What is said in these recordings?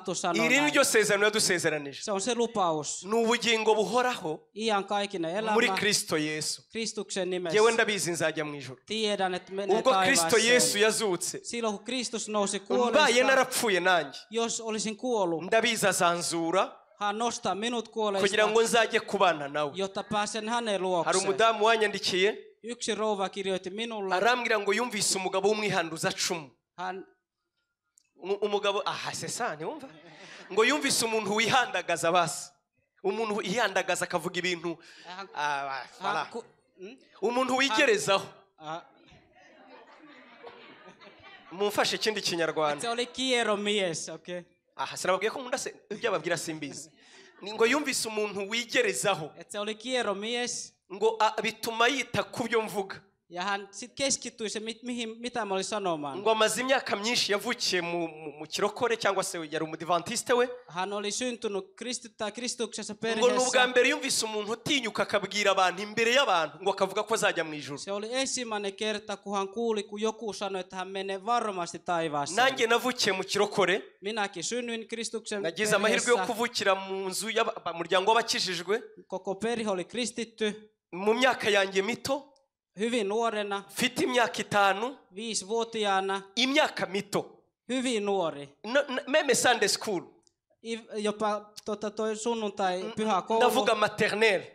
Raamattu sanoo iri näin. niryo sezerano yadusezeranije. Se on se lupaus. Ni ubugingo buhoraho Iankaikkinen elämä muri Kristo Yesu. Kristuksen nimessä. Jewe ndabizi nzajya mu ijuru. Tiedän, että menee Ubwo Kristo Yesu taivaaseen. yazutse. Silloin kun Kristus nousi Mbaye kuolesta, narapfuye nanjye. jos olisin kuollut, Ndabizi azanzura hän nostaa minut kugira kuolesta, ngo nzajye kubana nawe. jotta pääsen hänen Hari luokseen. umudamu wanyandikiye Yksi rouva kirjoitti minulle. arambwira ngo yumvise umugabo w'umwihanduza cumu. Hän Umugabo sesane wumva ngo yumvise umuntu wihandagaza basi. Umuntu wihandagaza akavuga ibintu umuntu wigerezaho. Mumfashe ikindi kinyarwanda. se oli kierromies, okei. Sinababwiye ko nkunda se ibyo babwira simbizi. Ngo yumvise umuntu wigerezaho. Se oli kierromies. Ngo bituma yita kubyo mvuga. Ja hän sit keskittyi se mitä mä olin sanomaan. Ngo amaze imyaka myinshi yavukiye mu kirokore cyangwa se yari umudivantiste we. Hän oli syntynyt Kristuksessa Ngo perheessä. nubwa mbere yumvise umuntu utinyuka akabwira abantu imbere y'abantu ngo akavuga ko azajya mu ijuru. Se oli ensimmäinen kerta, kun hän kuuli, kun joku sanoi, että hän menee varmasti taivaaseen. Nanjye navukiye mu kirokore. Minäkin synnyin Kristuksen Nagize amahirwe yo kuvukira mu nzu y'umuryango w'abakijijwe. Koko perhe oli kristitty. Mu myaka yanjye mito. Hyvin nuorena. Mfite imyaka 5. 5-vuotiaana. Imyaka mito. Hyvin nuori. Meme Sunday school. Jopa toi sunnuntai pyhäkoulu. Ndavuga maternelle.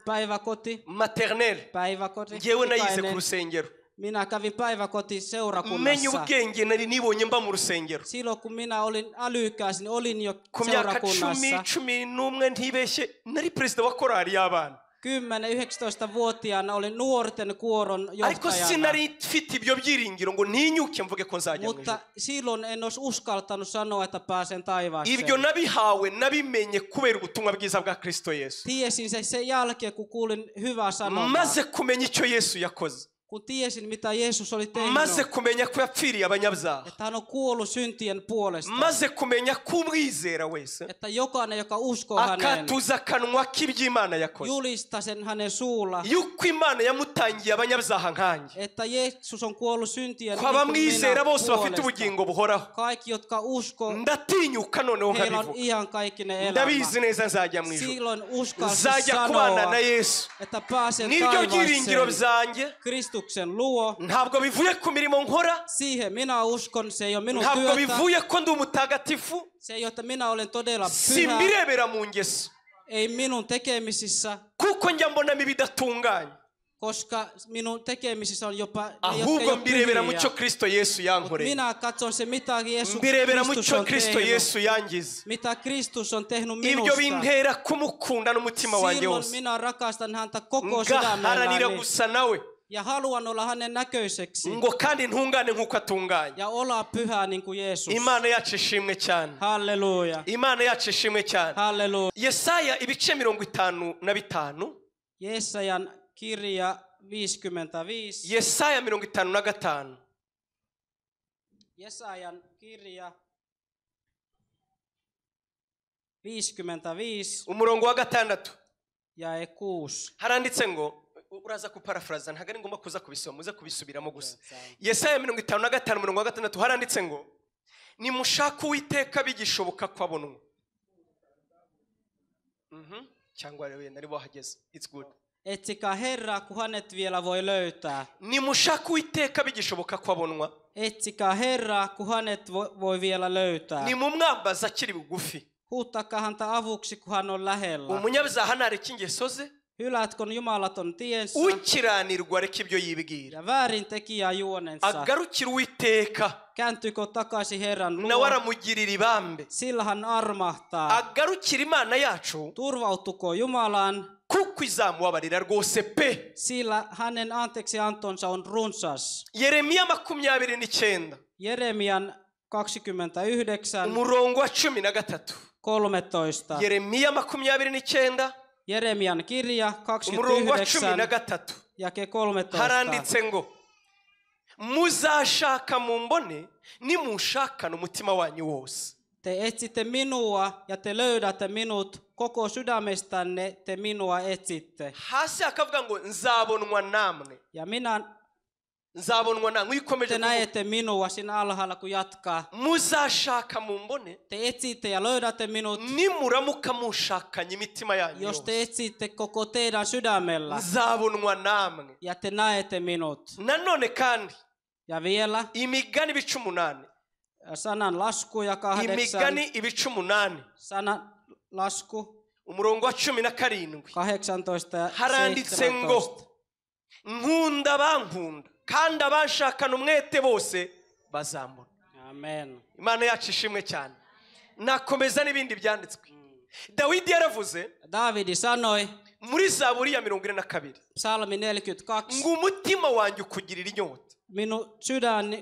Päiväkoti. Maternelle. Päiväkoti. Ngewe nayize ku rusengero. Minä kävin päiväkoti seurakunnassa. Menye ubwenge nari nibonye mba mu rusengero. Silloin kun minä olin älykäs, niin olin jo ku myaka seurakunnassa. 11 ntibeshye nari president wa korali y'abana. 10-19-vuotiaana olin nuorten kuoron ariko johtajana. sinari mfite ibyo byiringiro ngo ntinyuke mvuge ko nzajya mu ijuru. Mutta silloin en olisi uskaltanut sanoa, että pääsen taivaaseen. Ibyo nabihawe nabimenye kubera ubutumwa bwiza bwa Kristo Yesu. Tiesin sen jälkeen, kun kuulin hyvää sanomaa. Maze kumenya icyo Yesu yakoze. Kun tiesin, mitä Jeesus oli tehnyt. Maze kumenya ko yapfiriye abanyabyaha. Että hän on kuollut syntien puolesta. Maze kumenya ko umwizera wese. Että jokainen, joka uskoo häneen. Akatuza akanwa k'iby'Imana yakoze. Julistaa sen hänen suulla. Yuko Imana yamutangiye abanyabyaha nkanjye. Että Jeesus on kuollut syntien ko abamwizera bose bafite ubugingo buhoraho. Kaikki, jotka uskoo. Ndatinyuka noneho heillä on nkabivuga. iankaikkinen elämä. Ndabizi neza nzajya mu ijuru. Silloin uskalsi Nzajya kubana na Yesu. Että pääsen Nibyo byiringiro taivaaseen. byanjye. Kristuksen luo. Ntabwo bivuye ku mirimo nkora. Siihen minä uskon, se ei ole minun Ntabwo työtä. bivuye ko ndi umutagatifu. Se ei ole, että minä olen todella pyhä. Simbirebera mu ngeso. Ei minun tekemisissä. Kuko njya mbonamo ibidatunganye. Koska minun tekemisissä on jopa ahubwo mbirebera mu cyo Kristo Yesu yankoreye. Minä katson se, mitä Jeesus mbirebera mu Kristus cyo on Kristo tehnyt. Yesu yangize. Mitä Kristus on tehnyt minusta. Ibyo bintera kumukunda n'umutima wanjye wose. Silloin minä rakastan häntä koko sydämelläni. Ngaharanira gusa nawe. Ja haluan olla hänen näköiseksi. Ngo kandi ntungane nkuko atunganye. Ja olla pyhä niin kuin Jeesus. Imana yacu ishimwe cyane. Halleluja. Imana yacu ishimwe cyane. Halleluja. Yesaya ibice 55. Jesajan kirja 55. Yesaya 55. Jesajan kirja 55. Umurongo wa 6. Jae 6. Haranditse ngo uraza kuparaphrase ntago ari ngomba kuza kubisoma muze kubisubiramo gusa. Yesaya 55 umurongo wa 6 haranditse ngo nimushaka Uwiteka bigishoboka kwabonwa. Cyangwa rero nari bahageze. It's good. Etsikää Herraa, kun hänet vielä voi löytää. Nimushaka Uwiteka bigishoboka kwabonwa. Etsikää Herraa, kun hänet voi vielä löytää. Nimumwambaza akiri bugufi. Huuttakaa häntä avuksi, kun hän on lähellä. Umunyabyaha nareke ingeso ze. Hylätkö jumalaton tiensä. Ukiranirwa areke ibyo yibwira. Ja väärintekijä juonensa. Agarukira Uwiteka. Kääntyykö takaisin Herran luo. Nawe aramugirira ibambe. Sillä hän armahtaa. Agarukira Imana yacu. Turvautuko Jumalaan. Kuko izamubabarira rwose pe. Sillä hänen anteeksiantonsa on runsas. Yeremia 29. Jeremian 29. Umurongo wa 13. 13. Yeremia 29. Jeremian kirja 29. Jake 13. Haranditse ngo muzashaka mumbone nimushakana umutima wanyu wose. Te etsitte minua ja te löydätte minut koko sydämestänne, te minua etsitte. Hasi akavuga ngo nzabonwa namwe. Ja minä nzabonwa namwe ikomeje Te kuvuga näette minua siinä alhaalla, kun jatkaa. muzashaka mumbone Te etsitte ja löydätte minut, nimuramuka mushakanye imitima yanyu jos yose te etsitte koko teidän sydämellä nzabonwa namwe. ja te näette minut. Nanone kandi Ja vielä imigani ibice 8 sanan lasku ja 8, imigani ibice 8 sanan lasku umurongo wa 17 18 ja haranditse ngo 17. nkunda bankunda kandi abanshakana umwete bose bazambona. Amen. Imana yacu ishimwe cyane. Nakomeza n'ibindi byanditswe. Dawidi yaravuze David sanoi muri Zaburi ya 42 psalmi 42, ngo umutima wanjye ukugirira inyota minun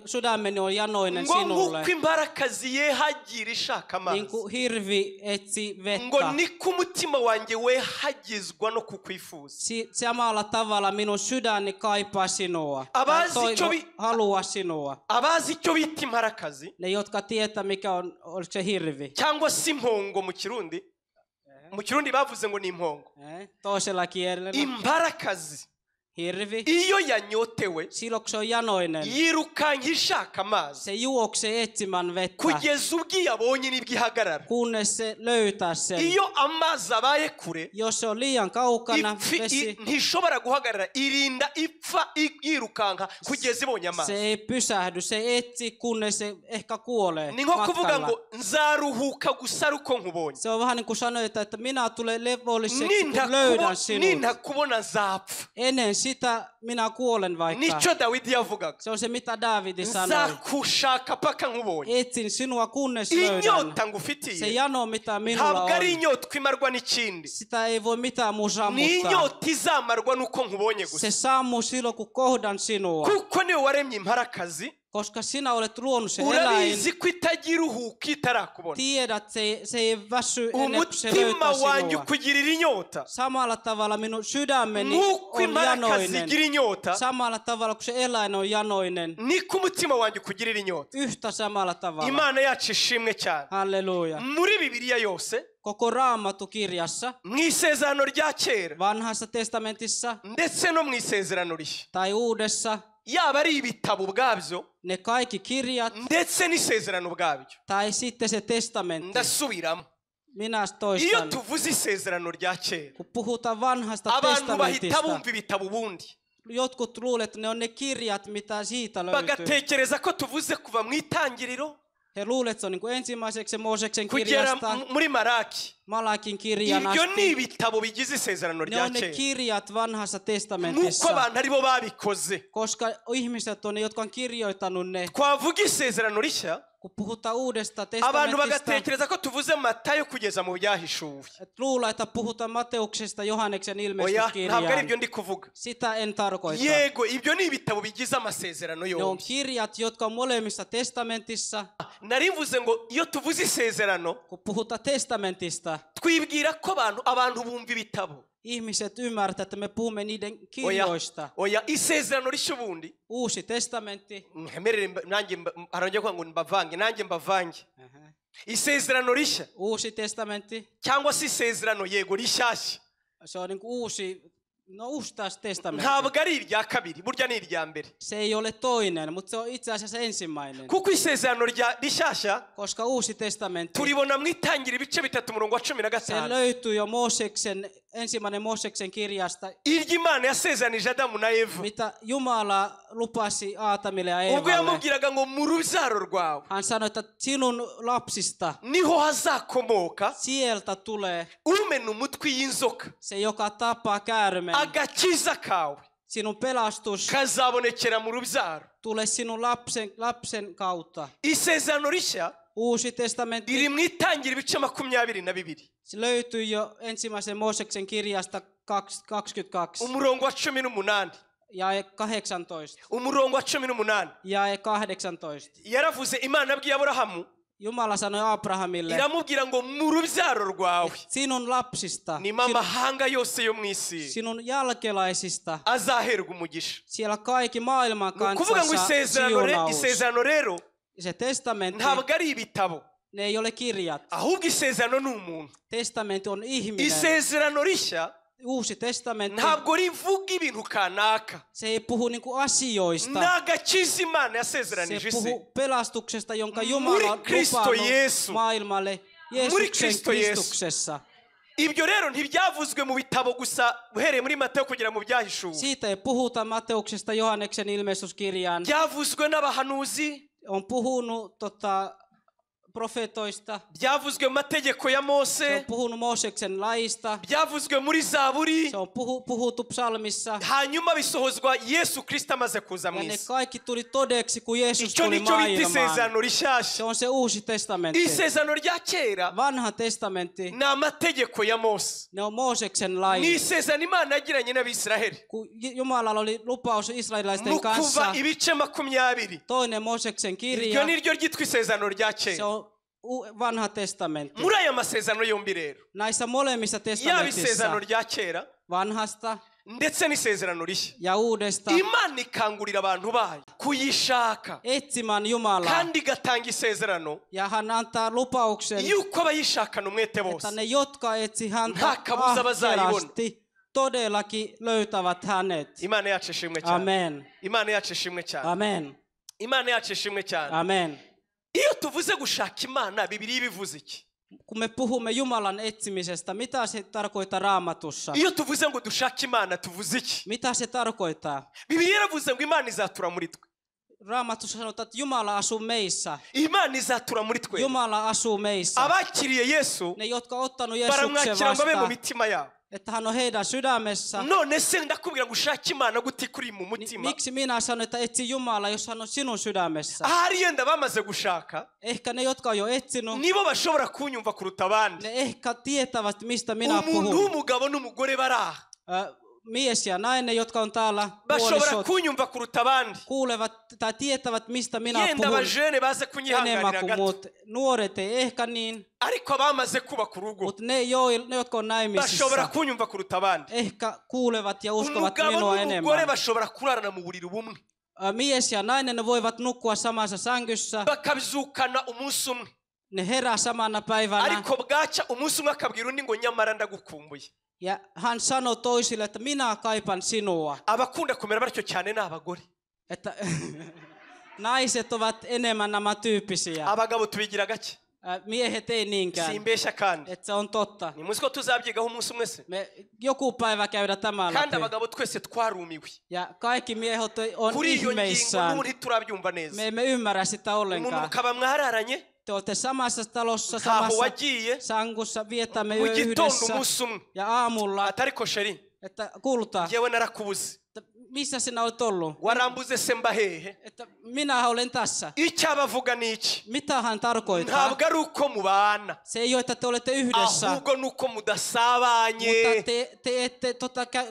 sydämeni on janoinen ngo sinulle, nk'uko imbarakazi yehagira ishaka niin amazi kuin hirvi etsi ngo vettä. niko umutima wanjye wehagizwa no kukwifuza. Samalla tavalla minun sydäni kaipaa sinua. Abazi Tai icyo haluaa sinua. abazi icyo bita imparakazi Ne, jotka tietää, mikä on, oliko se hirvi. cyangwa se impongo mu kirundi bavuze ngo ni impongo. Toisella kielellä Imparakazi hirvi. iyo yanyotewe Silloin kun se on janoinen, yirukanka ishaka amazi se juoksee etsimään vettä, kugeza ubwo yabonye nibwo ihagarara. kunnes se löytää sen. Iyo amazi abaye kure Jos se on liian kaukana, vesi, ntishobora guhagarara, irinda ipfa yirukanka kugeza ibonye se amazi. ei pysähdy, se etsi, kunnes se ehkä kuolee Ni nko kuvuga matkalla. ngo nzaruhuka gusa ari uko nkubonye, Se on vähän niin kuin sanoit, että minä tulen levolliseksi, kun löydän sinut. nintakubona nzapfa. Ennen sitä minä kuolen vaikka. Nicyo Dawidi yavugaga, Se on se, mitä David sanoi. nzakushaka paka nkubonye. Etsin sinua, kunnes löydän. Inyota Se ngufitiye jano, mitä minulla ntabwo ari on, inyota imarwa n'ikindi, sitä ei voi mitään muu ni sammuttaa. inyota izamarwa nuko nkubonye gusa, Se sammuu silloin, kun kohdan sinua. kuko niwe waremye imparakazi. Koska sinä olet luonut sen eläin. Urabizi ko itagira uhuka itarakubona. Tiedät, se ei väsy ennen kuin se Umutima löytää wanjye sinua. ukugirira inyota Samalla tavalla minun sydämeni nk'uko on imparakazi janoinen. igira inyota, Samalla tavalla kun se eläin on janoinen. niko umutima wanjye ukugirira inyota. Yhtä samalla tavalla. Imana yacu ishimwe cyane. Halleluja. Muri Bibiliya yose, Koko Raamattu kirjassa, mu isezerano rya kera Vanhassa testamentissa ndetse no mu isezerano rishya, tai Uudessa, yaba ari ibitabo ubwabyo ne kaikki kirjat ndetse n'isezerano ubwabyo. tai sitten se testamentti. Ndasubiramo, Minä iyo toistan. tuvuze isezerano rya kera, Kun puhutaan Vanhasta abantu bahita testamentista, bumva ibitabo ubundi, jotkut luulet, että ne on ne kirjat, mitä siitä löytyy. bagatekereza ko tuvuze kuva mu itangiriro He luulet, että se on niin kuin ensimmäiseksi Mooseksen kugera kirjasta, muri Malaki. Malakin kirjan Ibyo ni asti. ibitabo bigize isezerano Ne rya on ne kera, kirjat Vanhassa nuko testamentissa, abantu aribo babikoze. koska ihmiset on ne, jotka on kirjoittanut ne. Twavuga isezerano rishya, Kun puhutaan Uudesta abantu testamentista, bagatekereza ko tuvuze Matayo kugeza mu byahishuwe. että luulla, että puhutaan Mateuksesta Johanneksen Oya, ntabwo ari ilmestyskirjaan. ibyo ndi kuvuga. Sitä en tarkoita. Yego, ibyo ni ibitabo bigize amasezerano Ne on yombi. kirjat, jotka on molemmissa testamentissa. Nari mvuze ngo iyo tuvuze isezerano, Kun puhutaan testamentista, twibwira ko abantu bumva ibitabo. ihmiset ymmärtävät, että me puhumme niiden Oya, kirjoista. oya, isezerano rishya ubundi, Uusi testamentti. nanjye harongera kuvuga ngo mbavange, nanjye mbavange. Isezerano rishya Uusi testamentti. cyangwa se isezerano yego rishyashya, Se on niin kuin uusi taas testamentti. ntabwo ari irya kabiri, burya ni irya mbere. Se ei ole toinen, mutta se on itse asiassa ensimmäinen. Kuko isezerano rishyashya Koska uusi testamentti, turibona mu itangira ibice 3 umurongo wa se 15. löytyy jo ensimmäinen Mooseksen kirjasta, Iry'Imana yasezeranije Adamu na Eva, mitä Jumala lupasi Aatamille ja ubwo Eevalle. yamubwiraga ngo mu rubyaro rwawe Hän sanoi, että sinun lapsista, niho hazakomoka sieltä tulee umena umutwe y'inzoka, se, joka tappaa käärmeen. agakiza kawe Sinun pelastus kazabonekera mu rubyaro. tulee sinun lapsen kautta. Isezerano rishya Uusi testamentti, riri mu itangira ibice 22, se löytyy jo ensimmäisen Mooseksen kirjasta 22, umurongo wa 18, jae 18. umurongo wa 18. Jae 18. Yaravuze, Imana yabwiye Aburahamu, Jumala sanoi Abrahamille, iramubwira ngo mu rubyaro rwawe sinun lapsista, nimo amahanga yose yo mu isi sinun jälkelaisista, azaherwa umugisha. siellä kaikki maailman Ni ukuvuga ngo kansassa siunaus. isezerano rero Se testamentti, ntabwo ari ibitabo, ne ei ole kirjat. ahubwo isezerano ni umuntu. Testamentti on ihminen. Isezerano rishya Uusi testamentti, ntabwo rivuga ibintu kanaka, se ei puhu niinku asioista. ni agakiza Imana Se yasezeranije isi puhuu pelastuksesta, jonka Muri Jumala on Kristo lupannut Jeesu. maailmalle Muri Jeesuksen Kristo Jeesu. Kristuksessa. ibyo rero ntibyavuzwe mu bitabo gusa uhereye muri Mateyo kugera mu byahishuwe, Siitä ei puhuta Matteuksesta Johanneksen ilmestyskirjaan. byavuzwe n'abahanuzi, On puhunut profeetoista, byavuzwe mu mategeko ya se on Mose, puhunut Mooseksen laista, byavuzwe muri Zaburi, se on puhuttu psalmissa. hanyuma bisohozwa Yesu Kristo amaze kuza mu Ja ne isi. kaikki tuli todeksi, kun Jeesus Icyo tuli nicyo bita maailmaan. isezerano Se rishyashya. on se uusi testamentti. Isezerano rya kera Vanha testamentti, ni amategeko ya Mose, ne on Mooseksen ni lait. isezerano Imana yagiranye n'Abisiraheli Kun Jumalalla oli lupaus israelilaisten mu kuva kanssa, ibice 20. toinen Mooseksen Iryo kirja, ni ryo ryitwa isezerano rya se kera. on vanha testamentti. Muri aya masezerano yombi rero, Näissä molemmissa yaba testamentissa, isezerano rya kera vanhasta ndetse n'isezerano rishya, ja uudesta, Imana ikangurira abantu bayo kuyishaka etsimään Jumalaa. kandi igatanga isezerano Ja hän antaa lupauksen, yuko abayishakana umwete bose että ne, jotka etsi häntä Nta kabuza bazayibona. ahkerasti, todellakin löytävät hänet. Imana yacu ishimwe cyane. Amen. Imana yacu ishimwe cyane. Amen. Imana yacu ishimwe cyane. Amen. Iyo tuvuze gushaka Imana, Bibiliya bivuze iki? Kun me puhumme Jumalan etsimisestä, mitä se tarkoittaa Raamatussa? Iyo tuvuze ngo dushake Imana, tuvuze iki? Mitä se tarkoittaa? Bibiliya iravuze ngo Imana izatura muri twe. Raamatussa sanotaan, että Jumala asuu meissä. Imana izatura muri twe. Jumala asuu meissä. Abakiriye Yesu Ne, jotka on ottanut Jeesuksen baramwakira ngo abe mu vastaan, mitima yabo. että hän on heidän sydämessä. None se ndakubwira ngo ushake Imana gute kuri mu mutima. Miksi minä sanon, että etsi Jumala, jos hän on sinun sydämessä? Ahari yenda bamaze gushaka, Ehkä ne, jotka on jo etsinyt, nibo bashobora kunyumva kuruta abandi. ne ehkä tietävät, mistä minä Umuntu puhun. w'umugabo n'umugore bari aha Mies ja nainen, jotka on täällä, bashobora puolisot, kunyumva kuruta abandi. kuulevat tai tietävät, mistä minä Yenda puhun abajene baze enemmän kunyihanganira kuin gato, muut. Nuoret ei ehkä niin, ariko abamaze kubaka urugo mutta ne, jotka on bashobora naimisissa, kunyumva kuruta abandi. ehkä kuulevat ja uskovat Umugabo minua n'umugore enemmän. bashobora kurarana mu buriri bumwe Mies ja nainen, ne voivat nukkua samassa sängyssä, bakabyukana umunsi umwe, ne herää samana päivänä. ariko bwaca umunsi umwe akabwira undi ngo nyamara ndagukumbuye. Ja hän sanoo toisille, että minä kaipan sinua. Abakunda kumera batyo cyane ni abagore. Että naiset ovat enemmän nämä tyyppisiä. Abagabo tubigira gake, Miehet ei niinkään. simbesha kandi. Että se on totta. Ni muzi ko tuzabyigaho umunsi umwe se. Me joku päivä käydä tämän Kandi läpi. abagabo twese twarumiwe Ja kaikki miehet on kuri iyo ngingo ihmeissään. n'ubu ntiturabyumva neza. Me emme ymmärrä sitä Umuntu ollenkaan. mukaba mwararanye Te olette samassa talossa, ntaho samassa wagiye sangussa, vietämme mu yö gitondo yhdessä. umunsi umwe Ja aamulla, atariko sheri että kulta, yewe narakubuze että missä sinä olet ollut? warambuze se mba hehe. Että minä olen tässä. Icyo abavuga ni iki? Mitä hän tarkoittaa? Ntabwo ari uko mubana, Se ei ole, että te olette yhdessä, ahubwo ni uko mudasabanye, mutta te ette,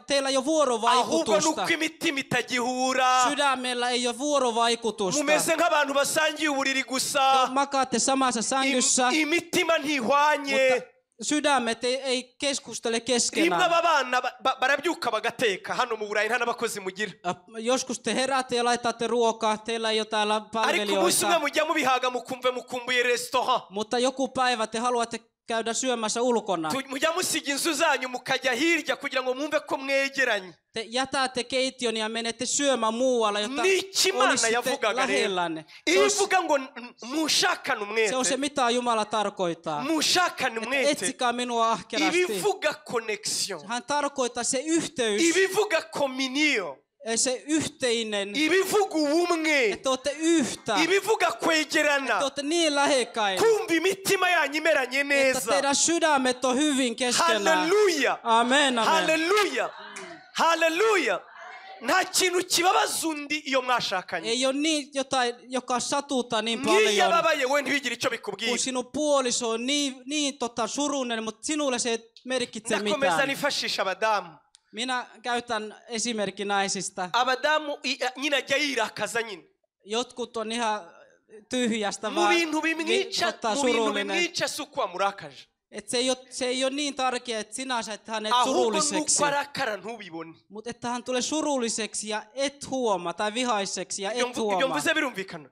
teillä ei ole ahubwo ni vuorovaikutusta. uko imitima itagihura. Sydämellä ei ole vuorovaikutusta. Mumeze nk'abantu basangiye uburiri gusa, Makaatte samassa sängyssä, imitima ntihwanye. mutta sydämet ei keskustele Rimwe keskenään. aba bana barabyuka bagateka hano mu Burayi nta n'abakozi mugira, Joskus te heräätte ja laitatte ruokaa, teillä ei ole täällä ariko umunsi umwe palvelijoita, mujya mubihaga mukumve mukumbuye restaurant, mutta joku päivä te haluatte käydä syömässä ulkona. mujya musiga inzu zanyu mukajya hirya kugira ngo mwumve ko mwegeranye. Te jätätte keittiön ja menette syömään muualla, jotta Niki Imana olisitte yavugaga rero, lähellänne. iyo ivuga ngo mushakane Se on se, umwete, mitä Jumala tarkoittaa. mushakane umwete, Etsikää minua ahkerasti. ibivuga connection, Hän tarkoittaa se yhteys, ibivuga communion, se yhteinen, ibivuga ubumwe, että olette yhtä, ibivuga että kwegerana, olette niin lähekkäin, kumva imitima yanyu imeranye että neza. teidän sydämet on hyvin keskenään. Haleluya, Amen, amen. haleluya, haleluya. Nta kintu kibabaza undi iyo mwashakanye. Ei ole niin jotain, joka satuttaa niin Ngiyo paljon, ababaye we ntibigire icyo bikubwira. kun sinun puoliso on niin surunen, mutta sinulle se ei merkitse Ndakomeza mitään. nifashisha abadamu. Minä käytän esimerkki naisista. Abadamu nyine ajya yirakaza nyine. Jotkut on ihan tyhjästä Mu vaan bintu bimwica surullinen. si uko wamurakaje. Että se ei ole niin tärkeää, että sinä sait hänet Ahubwo surulliseksi, nuko arakara ntubibone. mutta että hän tulee surulliseksi ja et huomaa, tai vihaiseksi ja et Ibyo huomaa. mvuze birumvikana.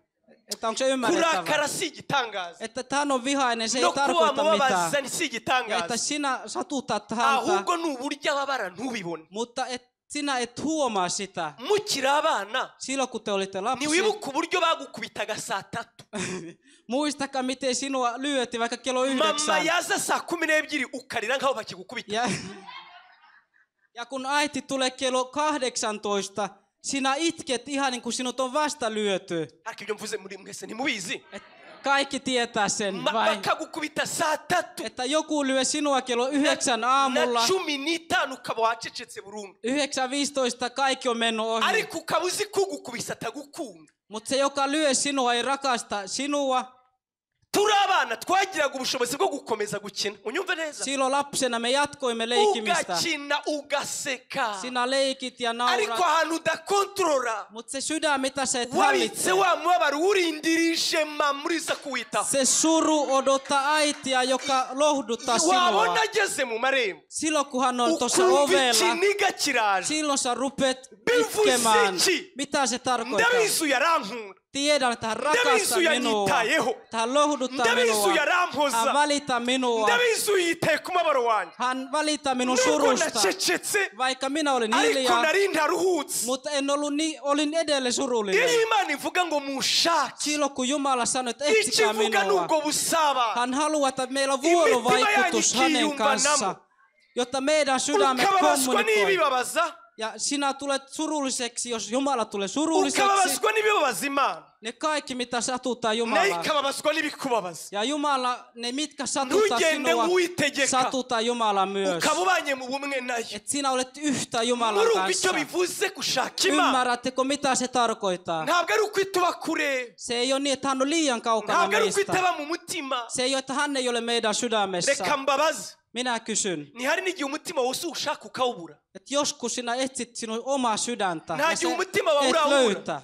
Että onko se ymmärrettävä? kurakara si igitangaza Että hän on vihainen, se ei no kuba tarkoita mubabaza mitään. ni si Ja että igitangaza sinä satutat häntä, ahubwo ni uburyo ababara ntubibone mutta sinä et huomaa sitä. mukiri abana Silloin kun te olitte lapsia, ntiwibuka uburyo bagukubitaga saa tatu muistakaa miten sinua lyötiin vaikka kello mama 9. yaza saa 12 ukarira nkaho bakigukubita Ja kun äiti tulee kello 18, sinä itket ihan niin kuin sinut on vasta lyöty. ariko ibyo mvuze muri mwese ntimubizi Kaikki tietää sen, vai? bakagukubita saa tatu Että joku lyö sinua kello 9 na aamulla, 15 ukaba wacecetse burundu 9:15 kaikki on mennyt ohi. ariko ukaba uzi kugukubisa atagukunda Mutta se, joka lyö sinua, ei rakasta sinua. turi abana twagiraga ubushobozi bwo gukomeza gukina unyumve neza Silloin lapsena me jatkoimme leikimistä. ugakina ugaseka Sinä leikit ja ariko naurat. ahantu udakontorora Mutta se sydän, mitä sä et wabitse hallitse. wa mubabaro urindirije mamuriza kuwitaho Se suru odottaa äitiä, joka lohduttaa sinua. wabona ageze mu marembo Silloin kun hän on tuossa ukumva ovella, ikiniga kiraje silloin sä rupet Bivuze itkemään. iki? Mitä se tarkoittaa? ndabizi yarankunda Tiedän, että hän ndabizi rakastaa minua. yanyitayeho Että hän lohduttaa ndabizi minua. yarampoza Hän välittää minua. ndabizi yitaye ku mabaro wanjye Hän välittää minun nuko surusta. nacecetse Vaikka minä olin ariko hiljaa, nari ntaruhutse mutta en ollut olin edelleen surullinen. iyo imana ivuga ngo mushake Silloin kun Jumala sanoi, että icyo etsikää ivuga minua. nubwo busaba Hän haluaa, että meillä on Imitima vuorovaikutus yanyu hänen kiyumva kanssa, namo. jotta meidän sydämet ukababazwa kommunikoi. n'ibibabaza Ja sinä tulet surulliseksi, jos Jumala tulee surulliseksi. ukababazwa n'ibibabaza imana Ne kaikki, mitä satuttaa nayo Jumalaa. ikababazwa n'ibikubabaza Ja Jumala, ne mitkä satuttaa ntugende sinua, nk'uwitegeka satuttaa Jumala myös. ukaba ubanye mu bumwe nayo Että sinä olet yhtä Jumalan murumva kanssa. icyo bivuze gushaka imana Ymmärrättekö, mitä se tarkoittaa? ntabwo ari uko ituba kure Se ei ole niin, että hän on liian kaukana ntabwo ari uko meistä. itaba mu mutima Se ei ole, että hän ei ole meidän sydämessä. reka mbabaze Minä kysyn, ni hari n'igihe umutima wose uwushaka ukawubura että joskus sinä etsit sinun omaa sydäntä Nta ja gihe sä umutima wawe et urawubura. löytä.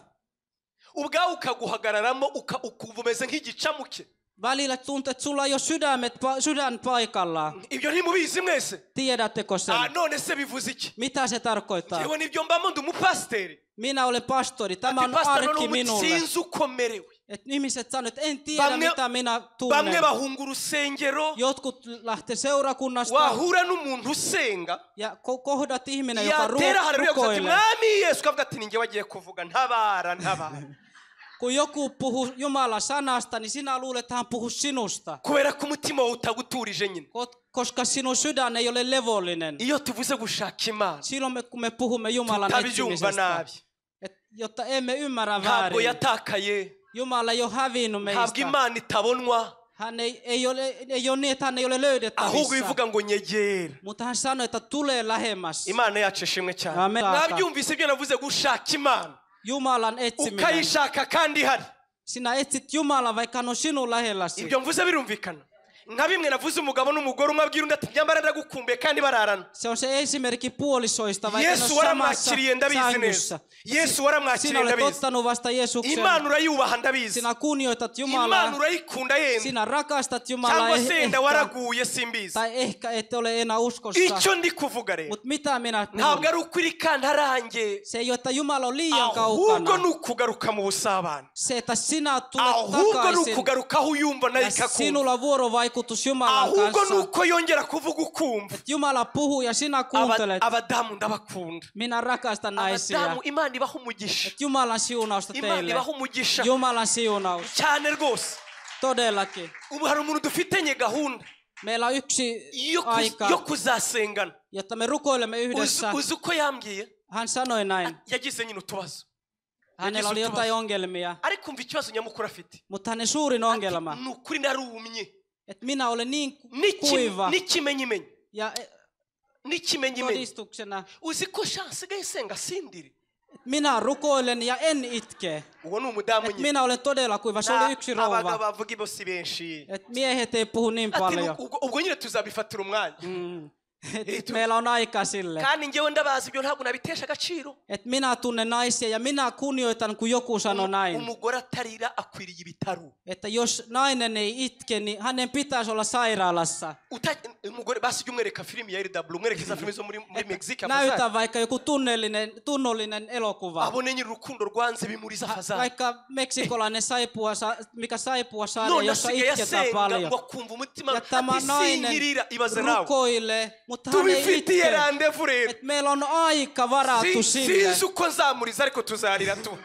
ubwawe ukaguhagararamo ukumva umeze nk'igicamuke Välillä tuntuu, että sulla ei ole sydän paikallaan. ibyo ntimubizi mwese Tiedättekö sen? none se bivuze iki Mitä se tarkoittaa? yewe nibyo mbamo ndi umupasiteri Minä olen pastori. Tämä ati on pasiteri arki minulle. sinzi ukomerewe Että ihmiset sanoo, että en tiedä Bamwe- mitä minä bamwe tunnen. bahunga urusengero Jotkut lähtee seurakunnasta wahura n'umuntu usenga ja kohdat ihminen, joka yatera haleluya gusa ati rukoilee. mwami yesu ukavuga ati ninjye wagiye kuvuga ntabara ntabara Kun joku puhuu Jumalan sanasta, niin sinä luulet, että hän puhuu sinusta. kubera ko umutima wawe utaguturije nyine Koska sinun sydän ei ole levollinen. iyo tuvuze gushaka imana Silloin kun me puhumme Jumalan tutabyumva etsimisestä, nabi jotta emme ymmärrä ntabwo väärin. yatakaye Jumala ei ole hävinnyt ntabwo meistä. imana itabonwa Hän ei ole niin, että hän ei ole ahubwo löydettävissä. ivuga ngo nyegera Mutta hän sanoi, että tulee lähemmäs. imana yacu ishimwe cyane Amen. mwabyumvise ibyo navuze gushaka imana Jumalan etsiminen. ukayishaka kandi ihari Sinä etsit Jumalan, vaikka hän on sinun lähelläsi. ibyo mvuze birumvikana nka bimwe navuze umugabo n'umugore umwe abwira undi ati nyamara ndagukumbuye kandi bararana Se on se esimerkki puolisoista, vaikka ne yesu on samassa waramwakiriye ndabizi sängyssä. neza yesu Sinä waramwakiriye olet ndabizi ottanut vasta Jeesuksen. imana urayubaha ndabizi Sinä kunnioitat imana Jumalaa. urayikunda yenda Sinä rakastat Jumalaa. cyangwa se yenda Ehkä, waraguye simbizi tai ehkä et ole enää uskossa. icyo ndi kuvuga rero Mutta mitä minä ntabwo puhun? ari ukuri kantarange Se ei ole, että Jumala on liian ahubwo kaukana. ni ukugaruka mu busabane Se, että sinä tulet ahubwo ni takaisin ukugaruka aho uyumva nayo ja ikakumva sinulla on vuorovaikutus Jumalan ahubwo ni kanssa. uko yongera kuvuga ukumva Että Jumala puhuu ja sinä kuuntelet. abadamu ndabakunda Minä rakastan naisia. abadamu imana ibaha umugisha Että Jumalan siunausta imana teille. ibaha umugisha Jumalan siunaus. cyane rwose Todellakin. ubu hari umuntu dufitanye gahunda Meillä on yksi yo aika, kuzasengana jotta me rukoilemme yhdessä. uzi uko yambwiye Hän sanoi näin. yagize nyine utubazo Hänellä oli jotain ongelmia. ariko umva ikibazo nyamukuru afite Mutta hänen suurin ongelma, ni ukuri narumye että minä olen niin kuiva. n'ikimenyimenyi Ja n'ikimenyimenyi todistuksena, uzi ko nsigaye senga sindiri minä rukoilen ja en itke. uwo ni umudamu Että nyine minä olen todella kuiva. Se oli yksi abagabo rouva. bavuga ibo si benshi Että miehet ei puhu niin ati paljon. ubwo nyine tuzabifatira umwanya Meillä on aika sille. kandi njyewe ndabazi ibyo ntabwo nabitesha agaciro. Et minä tunnen naisia ja minä kunnioitan, kun joku sanoo näin. Umugore atarira akwiriye ibitaro. Että jos nainen ei itke, niin hänen pitäisi olla sairaalassa. Umugore basi umwereka filimi ya RW, umwerekeza filimi zo muri Mexique. Näytä vaikka joku tunnollinen elokuva. Abone nyiri urukundo rwanze bimuriza fazari. Vaikka meksikolainen mikä saipua sarja, jossa itketään paljon. Ja tämä nainen rukoilee, mutta hän ei itke. Et meillä on aika varattu sille. Sinzi uko nzamuriza ariko tuzarira tu.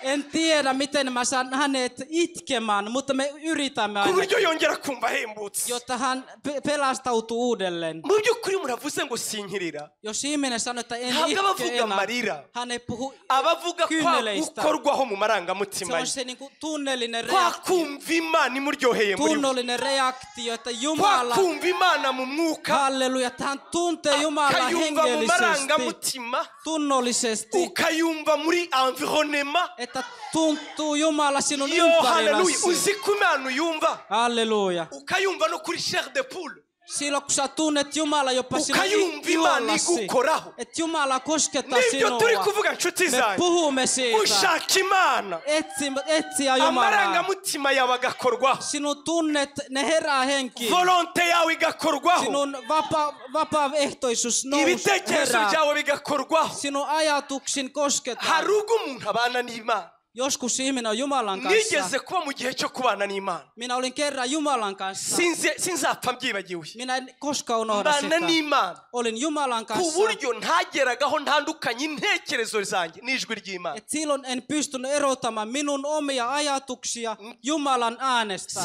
En tiedä, miten mä saan hänet itkemään, mutta me yritämme aina, Kuburyo yongera kumva hembutse. jotta hän pelastautuu uudelleen. Mu byukuri muravuze ngo sinkirira. Jos ihminen sanoo, että en Ntabwo itke abavuga enää, amarira. hän ei puhu Abavuga kwa kyyneleistä. gukorwaho mu Se marangamutima on ye. se niinku tunnellinen Kwa reaktio. kumva Imana imuryoheye muri we. Tunnollinen reaktio, että Kwa Jumala, kumva Imana mu mwuka. halleluja, että hän tuntee Jumalaa Ukayumva mu hengellisesti, marangamutima. tunnollisesti, Ukayumva muri environnement. että tuntuu Jumala sinun Yo haleluya. ympärilläsi. Uzi ko Imana uyumva. Halleluja. Ukayumva no kuri chair de poule. Silloin kun sä tunnet Jumala jopa sinun Ukayumva Imana ilollasi, igukoraho. että Jumala koskettaa Nibyo turi sinua. kuvuga nshuti Me zanjye. puhumme siitä. Ushaka Imana. Etsiä Jumalaa. Amarangamutima yawe agakorwaho. Sinun tunnet, ne herää henkiin. Volonte yawe igakorwaho. Sinun vapaaehtoisuus Ibitekerezo herää. byawe bigakorwaho. Sinun ajatuksin kosketaan. Hari ubwo umuntu abana n'Imana. Joskus ihminen on Jumalan kanssa. Nigeze kuba mu gihe cyo kubana n'Imana. Minä olin kerran Jumalan kanssa. Sinzapfa mbyibagiwe. Minä en koskaan unohda Mbana sitä. n'Imana. Olin Jumalan Ku kanssa. buryo ntageragaho ntandukanye intekerezo zanjye n'ijwi ry'Imana. Et silloin en pystynyt erottamaan minun omia ajatuksia Jumalan äänestä.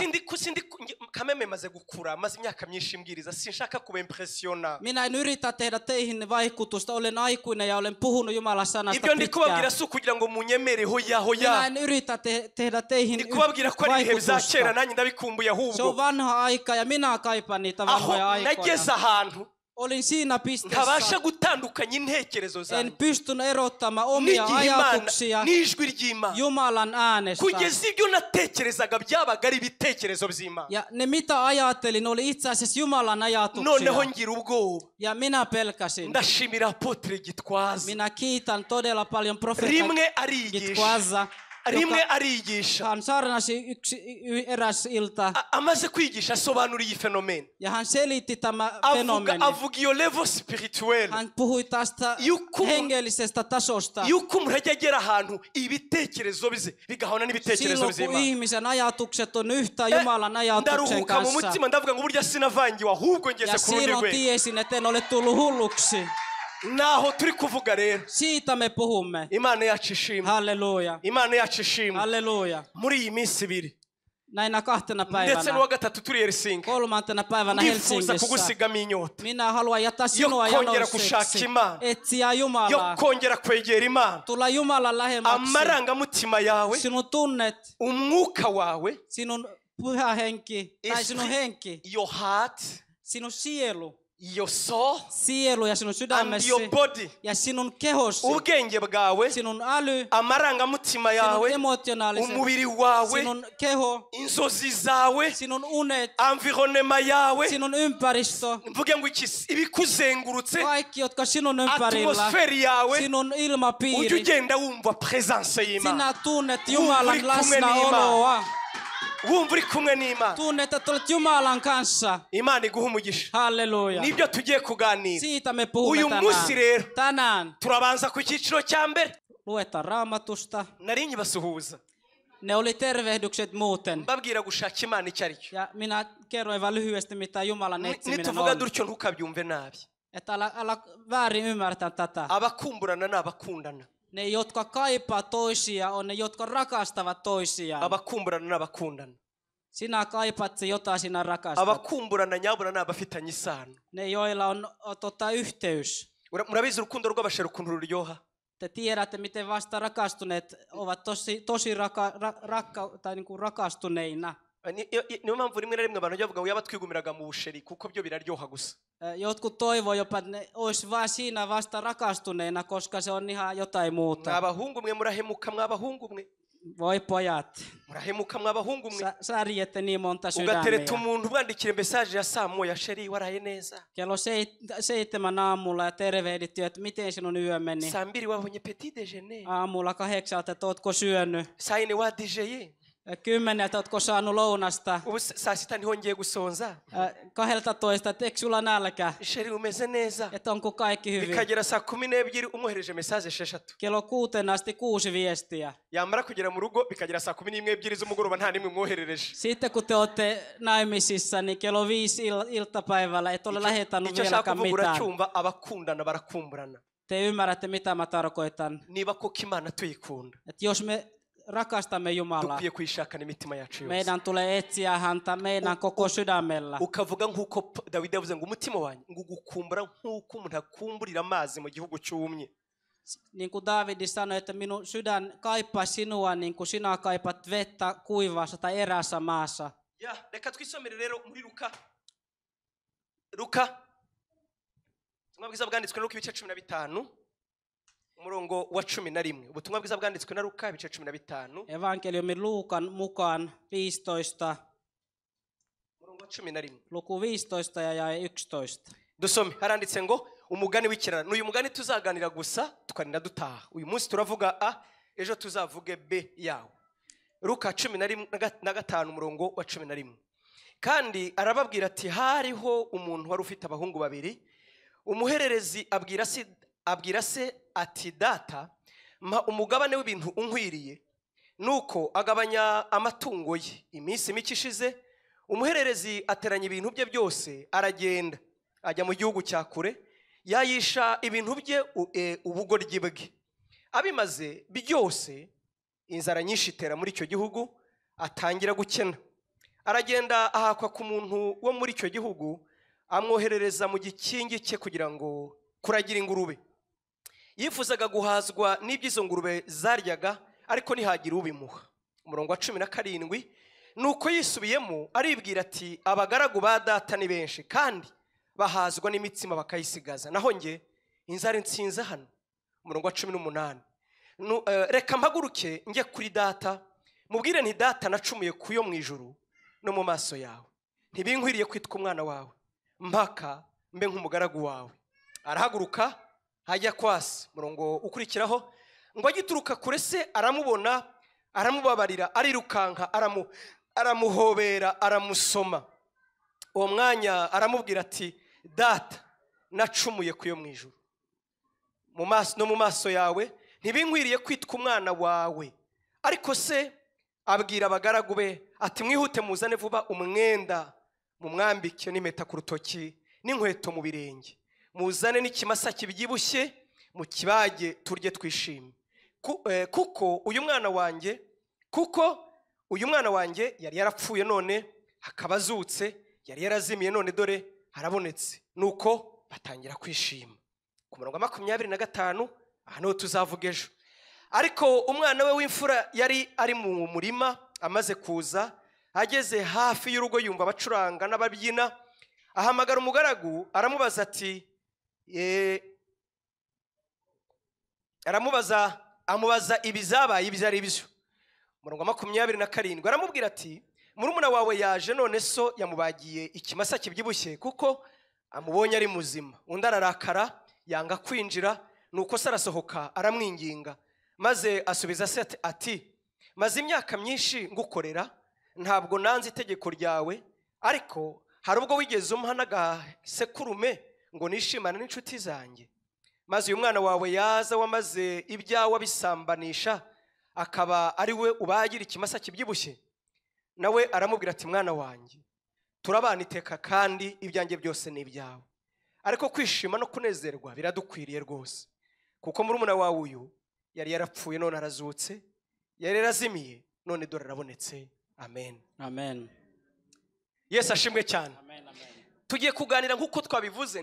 Kameme maze gukura maze imyaka myinshi mbwiriza sinshaka kuba impressiona. Minä en yritä tehdä teihin vaikutusta. Olen aikuinen ja olen puhunut Jumalan sanasta Ibyo ndi kubabwira pitkään. si ukugira ngo munyemere hoya hoya. Minä en yritä tehdä teihin Ndi kubabwira ko ari ibihe biza kera vaikutusta. nanjye ndabikumbuye Se on ahubwo. vanha aika ja minä kaipaan niitä vanhoja Aho nageze aikoja. ahantu Olin siinä pisteessä. ntabasha gutandukanya intekerezo En zanjye pystynyt erottamaan omia n'igihe Imana ajatuksia n'ijwi ry'Imana. Jumalan äänestä. Kugeza ibyo natekerezaga byabaga ari ibitekerezo by'Imana. Ja ne mitä ajattelin oli itse asiassa Jumalan ajatuksia. Noneho ngira ubwoba. Ja minä pelkäsin. Ndashimira Apotre Gitwaza. Minä kiitän todella paljon profeetta Rimwe arigisha. Gitwaza. Rimwe arigisha. Hän saarnasi eräs ilta Amaze kwigisha asobanura iyi fenomene. ja hän selitti tämä Avuga fenomeni. iyo level spirituel. Hän puhui tästä hengellisestä tasosta. Yuko umuntu ajya agera ahantu ibitekerezo bize bigahona n'ibitekerezo Silloin kun by'Imana. ihmisen ajatukset on yhtä Jumalan ajatuksen Ndaruhuka mu kanssa. mutima ndavuga ngo burya sinavangiwe ahubwo ngeze Ja ku rundi silloin rwego. tiesin, että en ole tullut hulluksi. Naho turi kuvuga rero. Siitä me puhumme. Imana yacu ishimwe. Halleluja. Imana yacu ishimwe. Halleluja. Muri iyi minsi ibiri Näinä 2 ndetse päivänä, n'uwa gatatu turi Helsinki 3. päivänä ndifuza Helsingissä, kugusigamo inyota minä haluan jättää sinua kongera kushaka janoiseksi, Imana. etsiä yo Jumalaa, kongera kwegera Imana. tulla Jumalan lähemmäksi, Amarangamutima yawe, sinun tunnet, umwuka wawe, sinun pyhä henki, tai sinun henki, your heart, sinun sielu, your soul sielu ja sinun and sydämesi your body. ja sinun kehosi, Ubwenge bwawe, sinun äly, amarangamutima sinun yawe, emotionaaliset, umubiri wawe, sinun keho, inzozi zawe, sinun unet, environnement yawe, sinun ympäristö, mvuge ngo iki ibikuzengurutse, kaikki, jotka sinun ympärillä, atmosferi yawe, sinun ujye ilmapiiri, ugenda wumva presence y'Imana. sinä tunnet Uri Jumalan kumwe läsnäoloa. Wumva uri kumwe n'Imana. Tunnet, että olet Jumalan kanssa. Imana iguha umugisha. Halleluja. Nibyo tugiye kuganira. Siitä me puhumme Uyu munsi rero tänään. turabanza ku cyiciro cya mbere. Luetaan Raamatusta. Nari nyibasuhuza Ne oli tervehdykset muuten. mbabwira gushaka Imana icyo ari cyo. Ja minä kerroin vain lyhyesti, mitä Jumalan etsiminen Nituvuga on. dutyo ntukabyumve nabi. Että älä väärin ymmärtää tätä. Abakumburana n'abakundana. Ne, jotka kaipaa toisia, on ne, jotka rakastavat toisiaan. Abakumburana n'abakundana. Sinä kaipaat se, jota sinä rakastat. Abakumburana nyabura n'abafitanye isano. Ne, joilla on yhteys. Murabizi urukundo rw'abashera ukuntu ruryoha. Te tiedätte, miten vasta rakastuneet ovat tosi tai niin kuin rakastuneina. Niyo mpamvu rimwe na rimwe abantu bavuga ngo yaba twigumiraga mu busheri kuko byo biraryoha gusa. Jotkut toivoo jopa, että ne olisi vaan siinä vasta rakastuneina, koska se on ihan jotain muuta. Mwabahungu mwe murahemuka mwabahungu mwe. Voi pojat. Murahemuka mwabahungu mwe. Särjette niin monta sydämiä. Ugatereta umuntu ubandikire message ya saa moya sheri waraye neza. Kello 7 aamulla ja tervehditty, että miten sinun yö meni. Saa 2 wabonye petit déjeuner. Aamulla 8, että ootko syönyt. Saa 4 wa DJye. 10, että ootko saanut lounasta. Saa sitten hongeye gusonza. 12, että eikö sulla nälkä? Sheri umeze neza. Että onko kaikki hyvin? Bikagera saa 12 umwohereje message 6. Kello 6 asti 6 viestiä. Yamara kugera mu rugo bikagera saa 12 z'umugoroba nta nimwe umwoherereje. Sitten kun te olette naimisissa, niin kello 5 iltapäivällä et ole lähettänyt vieläkään mitään. Cyumva abakundana barakumburana. Te ymmärrätte mitä mä tarkoitan. Niba koko Imana tuyikunda. Että jos me rakastamme Jumalaa, dukwiye kwishakana imitima yacu yose. Meidän tulee etsiä häntä meidän koko sydämellä. Ukavuga nkuko Dawidi yavuze ngo umutima wanjye ngugukumbura nkuko umuntu akumburira amazi mu gihugu cyumye. Niin kuin David sanoi, että minun sydän kaipaa sinua niin kuin sinä kaipaat vettä kuivassa tai erässä maassa. Ja, reka twisomere rero muri Luka. Ubutumwa bwiza bwanditswe na Luka ibice 15. Umurongo wa 11. Ubutumwa bwiza bwanditswe na Luka ibice 15. Evankeliumi Luukan mukaan 15. Umurongo wa 11. Luku 15 ja jae 11. Dusome haranditse ngo umugani w'ikirara. N'uyu mugani tuzaganira gusa tukarinda dutaha. Uyu munsi turavuga A, ejo tuzavuge B yawo. Luka 15 umurongo wa 11. Kandi arababwira ati hariho umuntu wari ufite abahungu babiri. Umuhererezi abwira se ati data mpa umugabane w'ibintu unkwiriye. Nuko agabanya amatungo ye. Iminsi mike ishize umuhererezi ateranya ibintu bye byose aragenda ajya mu gihugu cya kure yayisha ibintu bye ubugoryi bwe. Abimaze byose inzara nyinshi itera muri icyo gihugu atangira gukena. Aragenda ahakwa ku muntu wo muri icyo gihugu amwoherereza mu gikingi cye kugira ngo kuragira ingurube. Yifuzaga guhazwa n'iby'izo ngurube zaryaga ariko ntihagira ubimuha. Umurongo wa 17. Nuko yisubiyemo aribwira ati abagaragu ba data ni benshi kandi bahazwa n'imitsima bakayisigaza, naho nge inzara insinze hano. Umurongo wa 18. Reka mpaguruke njye kuri data mubwire nti data nacumuye kuyo mu ijuru no mu maso yawe, ntibinkwiriye kwitwa umwana wawe, mpaka mbe nk'umugaragu wawe. Arahaguruka hajya kwasi. Murongo ukurikiraho ngo agituruka kure se aramubona aramubabarira arirukanka aramuhobera aramusoma. Uwo mwanya aramubwira ati data nacumuye kuyo mu ijuru no mu maso yawe, ntibinkwiriye kwitwa umwana wawe. Ariko se abwira abagaragu be ati mwihute muzane vuba umwenda mumwambike n'impeta ku rutoki n'inkweto mu birenge, muzane n'ikimasa kibyibushye mu kibage turye twishime. Kuko uyu mwana wanjye yari yarapfuye none akaba azutse, yari yarazimiye none dore harabonetse. Nuko batangira kwishima. Ku murongo wa 25 aha niho tuzavuga ejo. Ariko umwana we w'imfura yari ari mu murima amaze kuza, ageze hafi y'urugo yumva abacuranga n'ababyina, ahamagara umugaragu aramubaza ati amubaza ibizabaye ibyo ari byo. Umurongo wa 27 aramubwira ati murumuna wawe yaje none so yamubagiye ikimasa kibyibushye kuko amubonye ari muzima. Undi ararakara yanga kwinjira, nuko se arasohoka aramwinginga, maze asubiza se ati maze imyaka myinshi ngukorera, ntabwo nanze itegeko ryawe, ariko hari ubwo wigeze umpa n'agasekurume ngo nishimane n'inshuti zanjye. Maze uyu mwana wawe yaza wamaze ibyawe abisambanisha, akaba ari we ubagira ikimasa kibyibushye. Nawe aramubwira ati mwana wanjye turabana iteka kandi ibyanjye byose ni ibyawe, ariko kwishima no kunezerwa biradukwiriye rwose, kuko murumuna wawe uyu yari yarapfuye none arazutse, yari yarazimiye none dore arabonetse. Amen. Amen. Yesu ashimwe cyane. Amen, amen. Tugiye kuganira nkuko twabivuze,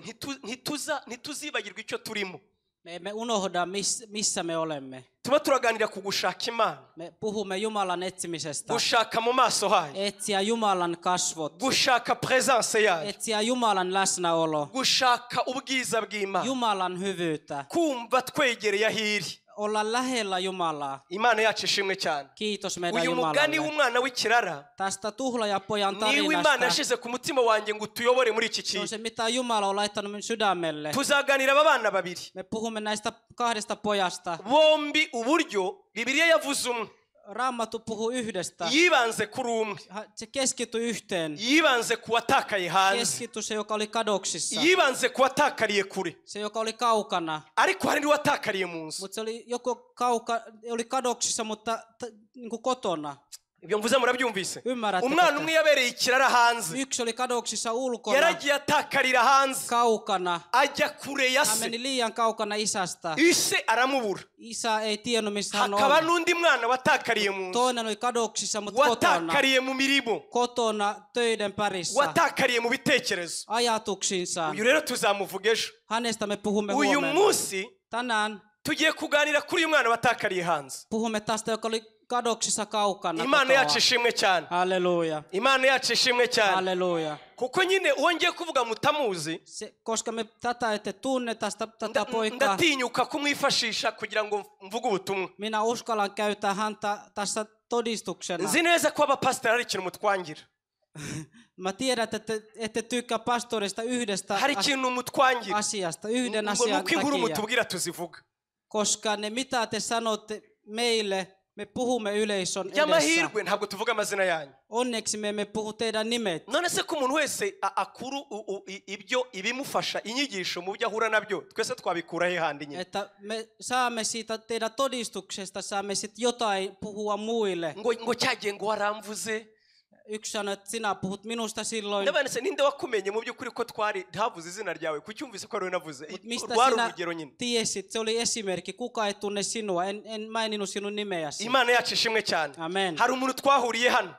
ntituzibagirwa icyo turimo. Me unohda missä me olemme. Tuba turaganira ku gushaka Imana. Me puhumme Jumalan etsimisestä. Gushaka mu maso hayo. Etsiä Jumalan kasvot. Gushaka presence yayo. Etsiä Jumalan läsnäolo. Gushaka ubwiza bw'Imana. Jumalan hyvyyttä. Kumva twegereye ahiri. olla lähellä Jumalaa. Imana yacu ishimwe cyane. Kiitos meidän Uyu Jumalalle. mugani w'umwana w'ikirara Tästä tuhlaajapojan niwe Imana tarinasta. yashize ku mutima wanjye ngo tuyobore muri iki Se on kintu. se, mitä Jumala on laittanut minun sydämelle. Tuzaganira aba bana babiri. Me puhumme näistä kahdesta pojasta. Bombi uburyo Bibiliya yavuze umwe. Raamattu puhuu yhdestä. Yibanze kuri umwe. Se keskittyi yhteen. Yibanze ku watakaye hanze. Keskittyi se, joka oli kadoksissa. Yibanze ku watakariye kure. Se, joka oli kaukana. Ariko hari n'uwatakariye mu nzu. Mutta se oli joko oli kadoksissa, mutta niin kuin kotona. Ibyo mvuze murabyumvise. Ymmärrätte Umwana tätä? umwe yabereye ikirara hanze. Yksi oli kadoksissa ulkona. Yaragiye atakarira hanze. Kaukana. Ajya kure ya Hän se. meni liian kaukana isästä. Ise aramubura. Isä ei tiennyt, missä hän Hakaba on. n'undi mwana watakariye mu nzu. Toinen oli kadoksissa, mutta kotona. Watakariye mu mirimo. Kotona töiden pärissä. Watakariye mu bitekerezo. Ajatuksinsa. Uyu rero tuzamuvuga ejo. Hänestä me puhumme Uyu huomenna. munsi Tänään tugiye kuganira kuri uyu mwana watakariye hanze. puhumme tästä, joka oli kadoksissa kaukana. Imana yacu kotoa. ishimwe cyane. Halleluja. Imana yacu ishimwe cyane. Halleluja. Kuko nyine uwo ngiye kuvuga mutamuzi Koska me tätä ette tunne tätä poikaa. ndatinyuka kumwifashisha kugira ngo mvuge ubutumwa. Minä uskallan käyttää häntä tässä todistuksena. Nzi neza ko abapasitori ari ikintu mutwangira. Mä tiedän, että ette tykkää pastorista yhdestä Hari ikintu mutwangira. asiasta, yhden Ngo asian nuko inkuru takia. mutubwira tuzivuga. Koska ne mitä te sanotte meille, me puhumme yleisön edessä. Y'amahirwe ntabwo tuvuga amazina yanyu. Onneksi me emme puhu teidän nimet. None se ko umuntu wese akuru ibyo ibimufasha inyigisho mu byo ahura nabyo twese twabikura he handi nyine. Että me saamme siitä teidän todistuksesta, saamme sitten jotain puhua muille. Ngo cyagiye ngo waramvuze. Yksi sanoi, että sinä puhut minusta silloin. Nabane se ninde wakumenye mu by'ukuri ko twari ntavuze izina ryawe kucyumvise ko ari we navuze. Mistä Rwari sinä urugero nyine. tiesit? Se oli esimerkki. Kuka ei tunne sinua. Mä en sinun nimeäsi. Imana yacu ishimwe cyane. Amen. Hari umuntu twahuriye hano.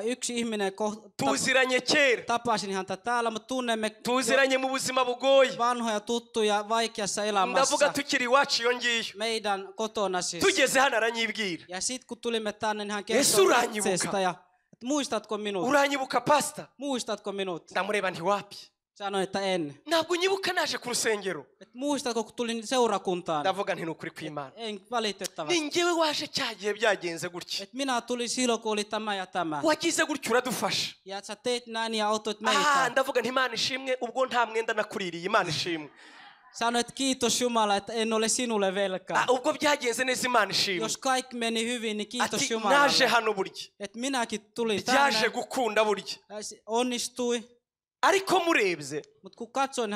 Yksi ihminen Tuziranye kera. tapasin häntä täällä, mutta tunnemme Tuziranye mu buzima bugoye. vanhoja tuttuja vaikeassa Ndavuga elämässä. tukiri iwacu iyo ngiyo. Meidän kotona siis. Tugeze hano aranyibwira. Ja sit kun tulimme tänne, niin hän Yesu kertoi uranyibuka. itsestä ja muistatko minut? Uranyibuka pasta. Muistatko minut? Ndamureba nti wapi. Sanoin, että en. Ntabwo nyibuka naje ku rusengero. Et muistatko, kun tulin seurakuntaan? Ndavuga nti nukuri kw'Imana. En valitettavasti. Ni njyewe waje cyagiye byagenze gutya. Et minä tulin silloin, kun oli tämä ja tämä. Wagize gutya uradufasha. Ja sä teit näin ja autoit meitä. Ndavuga nti Imana ishimwe ubwo nta mwenda nakuririye Imana ishimwe. Sanoit kiitos Jumala, että en ole sinulle velkaa. Ubwo byagenze neza Imana ishimwe. Jos kaikki meni hyvin, niin kiitos Ati naje Jumalalle. hano burya. Et minäkin tulin Byaje tänne. gukunda burya. Onnistui. Ariko murebye. Mutta kun katsoin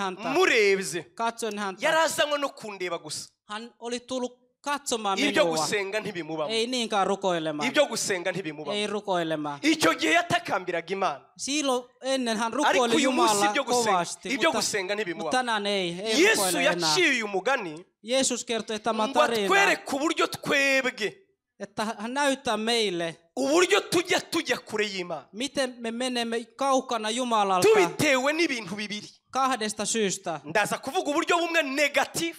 häntä, yarazanywe no kundeba gusa. Hän oli tullut katsomaan Ibyo minua. gusenga ntibimubamo. Ei niinkään rukoilemaan. Ibyo gusenga ntibimubamo. Ei rukoilemaan. Icyo gihe yatakambiraga Imana. Silloin ennen hän Ariko rukoili uyu munsi Jumalaa ibyo gusenga. kovasti, Ibyo gusenga ntibimubamo. mutta tänään ei Yesu rukoile enää. yaciye uyu mugani Jeesus kertoi tämän ngo tarinan, atwereke uburyo twebwe että hän näyttää meille, uburyo tujya kure y'Imana. miten me menemme kaukana Jumalalta Tubitewe n'ibintu bibiri. kahdesta syystä. Ndaza kuvuga uburyo bumwe negative.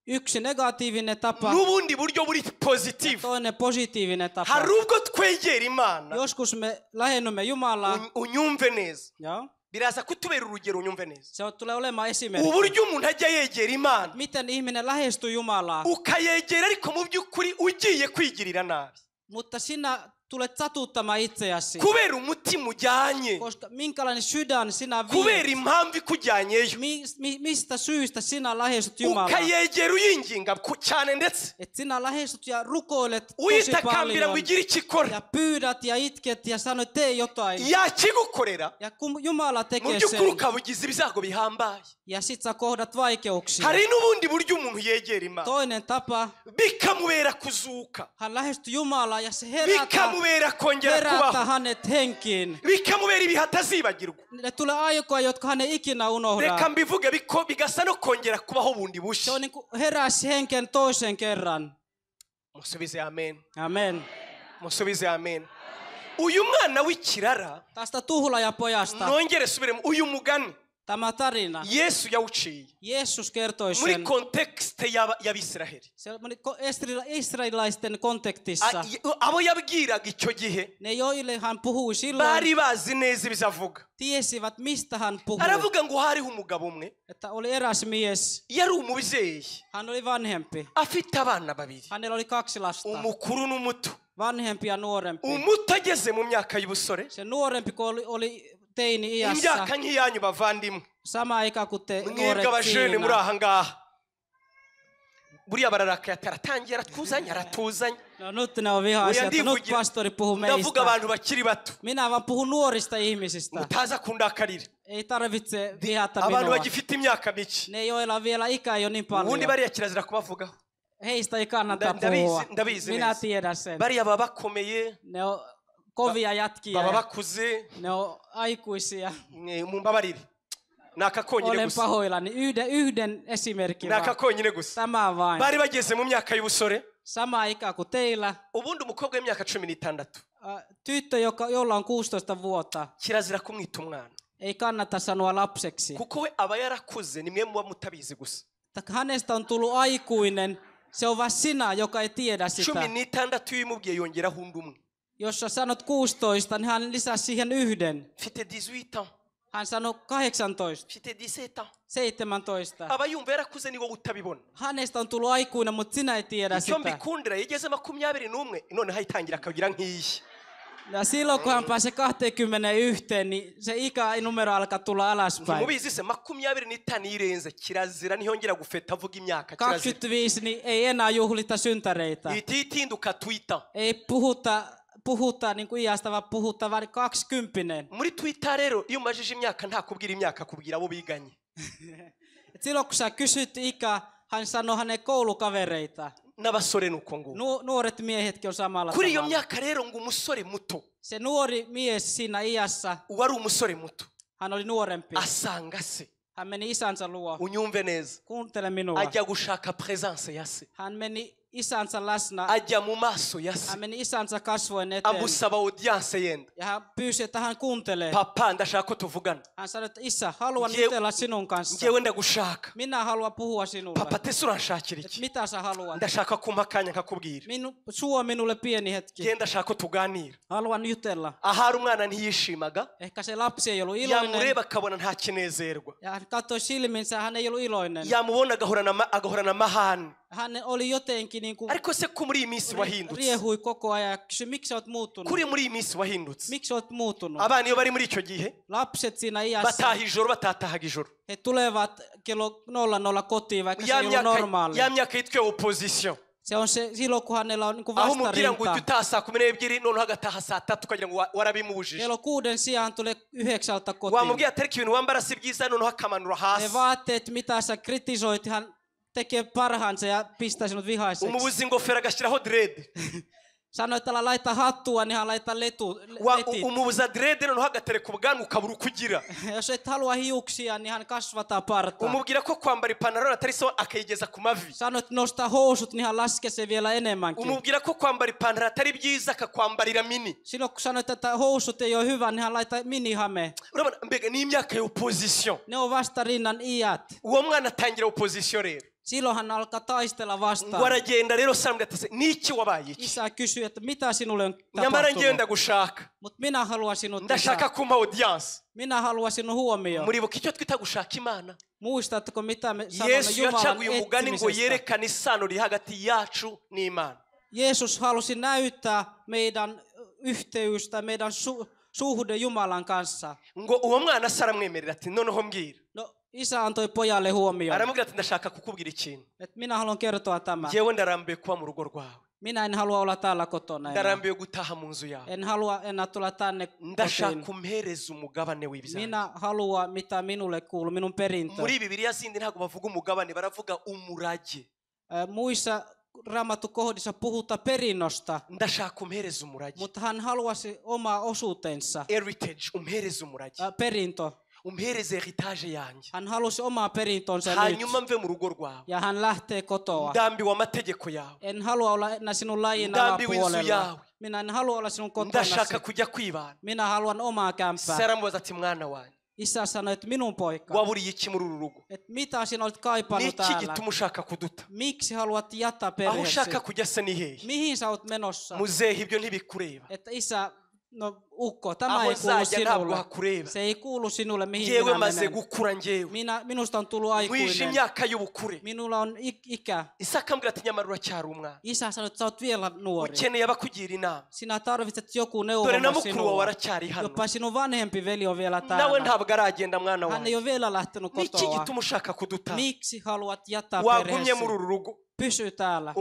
Yksi negatiivinen tapa N'ubundi buryo buri ja positive. toinen positiivinen tapa. Hari ubwo twegera Imana. Joskus me lähennymme Jumalaa. Unyumve neza. Joo. Biraza kutubera urugero unyumve neza. Se tulee olemaan esimerkki. Uburyo umuntu ajya yegera Imana. Miten ihminen lähestyy Jumalaa. Ukayegera ariko mu by'ukuri ugiye kwigirira nabi. Mutta sinä tulet satuttamaan itseäsi. Kubera umutima ujyanye. Koska minkälainen sydän sinä Kubera viet. impamvu ikujyanyeyo. Mistä syystä sinä lähestyt Jumalaa. Ukayegera uyinginga cyane ndetse. Et sinä lähestyt ja rukoilet tosi Uyitakambira ngo paljon. igire icyo ikora. Ja pyydät ja itket ja sanot tee jotain. Yakigukorera. Ja kun Jumala Mu tekee by'ukuri sen. ukaba ugize ibizago bihambaye. Ja sit sä kohdat vaikeuksia. Hari n'ubundi buryo umuntu yegera Imana. Toinen tapa. Bikamubera kuzuka. Hän lähestyy Jumalaa ja se Bikamubera kongera herättää kubaho. hänet henkiin. Bikamubera ibihe atazibagirwa. Ne tulee aikoja, jotka hän ei ikinä unohda. Reka mbivuge bigasa no kongera kubaho bundi Se bushya. on niin kuin heräsi henken toisen kerran. Musubize amen. Amen. Musubize amen. Uyu mwana w'ikirara Tästä tuhlajapojasta. nongere subire uyu mugani. Tämä tarina. Yesu yawuciye. Jeesus kertoi sen. Muri kontekste y'Abisiraheli. Se israelilaisten kontekstissa. Abo yabwiraga icyo gihe. Ne joille hän puhui silloin. Bari bazi neza ibizavuga. Tiesivät mistä hän puhui. Aravuga ngo hariho umugabo umwe. Että oli eräs mies. Yari umubyeyi. Hän oli vanhempi. Afite abana babiri. Hänellä oli 2 lasta. Umukuru n'umuto. Vanhempi ja nuorempi. Umuto ageze mu myaka y'ubusore. Se nuorempi oli teini-iässä. Imyaka nk'iyanyu bavandimwe. Sama ikä kuin te nuoret Mwebwe abajene muri siinä. aha ngaha. Buriya bararakaye ataratangira aratuzanya. No nyt ne on vihaisia, että nyt pastori puhuu meistä. Ndavuga abantu bakiri bato. Minä vaan puhun nuorista ihmisistä. Mutaza kundakarira. Ei tarvitse vihata minua. Abantu bagifite imyaka mike. Ne joilla on vielä ikää jo niin paljon. Ubundi bariya kirazira kubavuga. Heistä ei kannata puhua. Minä tiedän sen. Bariya baba bakomeye. Ne on kovia jätkiä. Baba bakuze. Ne on aikuisia. Mumbabarire. Olen pahoillani. Yhden esimerkin vaan. Tämä vain. Bari bageze mu myaka y'ubusore. Sama ikä kuin teillä. Ubundi umukobwa w'imyaka 16. Tyttö, jolla on 16 vuotta. Kirazira kumwita umwana. Ei kannata sanoa lapseksi. Kuko we aba yarakuze nimwe muba mutabizi gusa. Hänestä on tullut aikuinen. Se on vain sinä, joka ei tiedä sitä. 16 yimubwiye yongeraho undi umwe. Jos sä sanot 16, niin hän lisäsi siihen 1. Mfite 18 ans. Hän sanoi 18. Mfite 17 ans. 17. Aba yumva yarakuze ni wowe utabibona. Hänestä on tullut aikuinen, mutta sinä ei tiedä sitä. Icyo mbikundira yigeze 21 none hayitangira akagira nk'iyi. Ja silloin kun hän pääsee 21, niin se ikänumero alkaa tulla alaspäin. Mubizi se 25 irenze kirazira ntiyongera gufeta avuga imyaka. 25 niin ei enää juhlita syntäreitä. Ititinduka Twitter. Ei puhuta niin kuin iästä, vaan puhuta vain 20. Muri Twitter rero iyo umajije imyaka ntakubwira imyaka kubwira abo biganye. Silloin kun sä kysyt ikä, hän sanoi hänen koulukavereita. N'abasore nuko ngo. Nuoret miehetkin on samalla kuri iyo myaka rero ngo umusore muto. Se nuori mies siinä iässä. Wari umusore muto. Hän oli nuorempi. Asanga se. Hän meni isänsä luo. Unyumve neza. Kuuntele minua. Ajya gushaka presence ya se. Hän meni isänsä läsnä. Ajya mu maso ya se. Hän meni isänsä kasvojen eteen. Amusaba audience yenda. Ja hän pyysi, että hän kuuntelee. Papa ndashaka ko tuvugana. Hän sanoi, että isä, haluan jutella sinun kanssa. Ngewe ndagushaka. Minä haluan puhua sinulle. Papa tese uranshakira iki? Mitä sä haluat? Ndashaka kumpa akanya nkakubwira. Suo minulle pieni hetki. Nge ndashaka ko tuganira. Haluan jutella. Ahari umwana ntiyishimaga. Ehkä se lapsi ei ollut iloinen. Yamureba akabona ntakinezerwa. Ja hän katsoi silminsä, hän ei ollut iloinen. Yamubona agahorana mahani. Hän oli jotenkin niin kuin ariko se ko muri iyi minsi wahindutse. Riehui koko ajan ja kysyi, miksi olet muuttunut? Kuri muri iyi minsi wahindutse. Miksi olet muuttunut? Abana iyo bari muri icyo gihe. Lapset siinä iässä. Bataha ijoro batatahaga ijoro. He tulevat kello 00 kotiin, vaikka se ei ollut normaali. Ya myaka yitwe opposition. Se on se silloin, kun hänellä on niin vastarinta. Aho mubwira ngo dutaha saa 12 none hagataha saa 3 kugira ngo warabimubujije. Kello 6 sijaan tulee 9 kotiin. Wamubwira atari ibintu wambara si byiza none hakamanura hasi. Ne vaatteet, mitä sä kritisoit, hän tekee parhaansa ja pistää sinut vihaiseksi. Umubuzi ingofero agashiraho dread. Sanoi, että älä laita hattua, niin hän laittaa letit. Umubuza dread none hagatereka ubwanwa ukabura ukugira. Jos et halua hiuksia, niin hän kasvattaa partaa. Umubwira ko kwambara ipantaro atari so akayigeza ku mavi. Sanoi, että nostaa housut, niin hän laskee se vielä enemmänkin. Umubwira ko kwambara ipantaro atari byiza akakwambarira mini. Silloin kun sanoit, että housut ei ole hyvä, niin hän laittaa minihame. Urabona mbega ni imyaka ya opposition. Ne on vastarinnan iät. Uwo mwana atangira opposition rero. Silloin hän alkaa taistella vastaan. Waragenda rero samwe atase niki wabaye iki? Isä kysyy, että mitä sinulle on Nyamara ngenda gushaka. Mutta minä haluan sinut. Ndashaka kuma audience. Minä haluan sinun huomioon. Muribuka icyo twita gushaka Imana. Muistatko mitä me sanomme Yesu yacaguye umugani ngo etsimisestä? yerekane isano riri hagati yacu n'Imana. Jeesus halusi näyttää meidän yhteystä, meidän suhde Jumalan kanssa. Ngo uwo mwana saramwemerera ati noneho mbwira. No, isä antoi pojalle huomioon. Aramubwira ati ndashaka kukubwira ikintu. Että minä haluan kertoa tämän. Jewe ndarambiwe kuba mu rugo rwawe. Minä en halua olla täällä kotona enää. Ndarambiwe gutaha mu nzu yawe. En halua enää tulla tänne kotiin. Ndashaka umpereza umugabane w'ibyanjye. Minä haluan mitä minulle kuuluu, minun perintö. Muri Bibiliya zindi ntabwo bavuga umugabane, baravuga umurage. Muissa Raamattukohdissa puhutaan perinnöstä. Ndashaka umpereza umurage. Mutta hän haluaisi omaa osuutensa. Heritage, umpereza umurage. Perintö. Umpereze heritage yanjye. Hän halusi omaa perintönsä nyt. Hanyuma mve mu rugo rwawe. Ja hän lähtee kotoa. Ndambiwe amategeko yawe. En halua olla enää sinun lajin alapuolella. Minä en halua olla sinun kotona. Ndashaka kujya kwibana. Minä haluan omaa kämppää. Sara mubaza ati mwana wanjye. Isä sanoi, että minun poika. Waburiye iki muri uru rugo? Että mitä sinä olet kaipannut täällä? Niki gituma ushaka kuduta? Miksi haluat jättää Aho perheesi? ushaka kujya se ni hehe? Mihin sä oot menossa? Muzehe ibyo ntibikureba. Että isä, no ukko, tämä ei kuulu sinulle. Se ei kuulu sinulle, mihin minä menen. Minusta on tullut aikuinen. Minulla on ikä. Isä sanoi, että sä oot vielä nuori. Sinä tarvitset joku neuvoma sinua. Jopa sinun vanhempi veli on vielä täällä. Hän ei ole vielä lähtenyt kotoa. Miksi haluat jättää perheesi? Pysy täällä.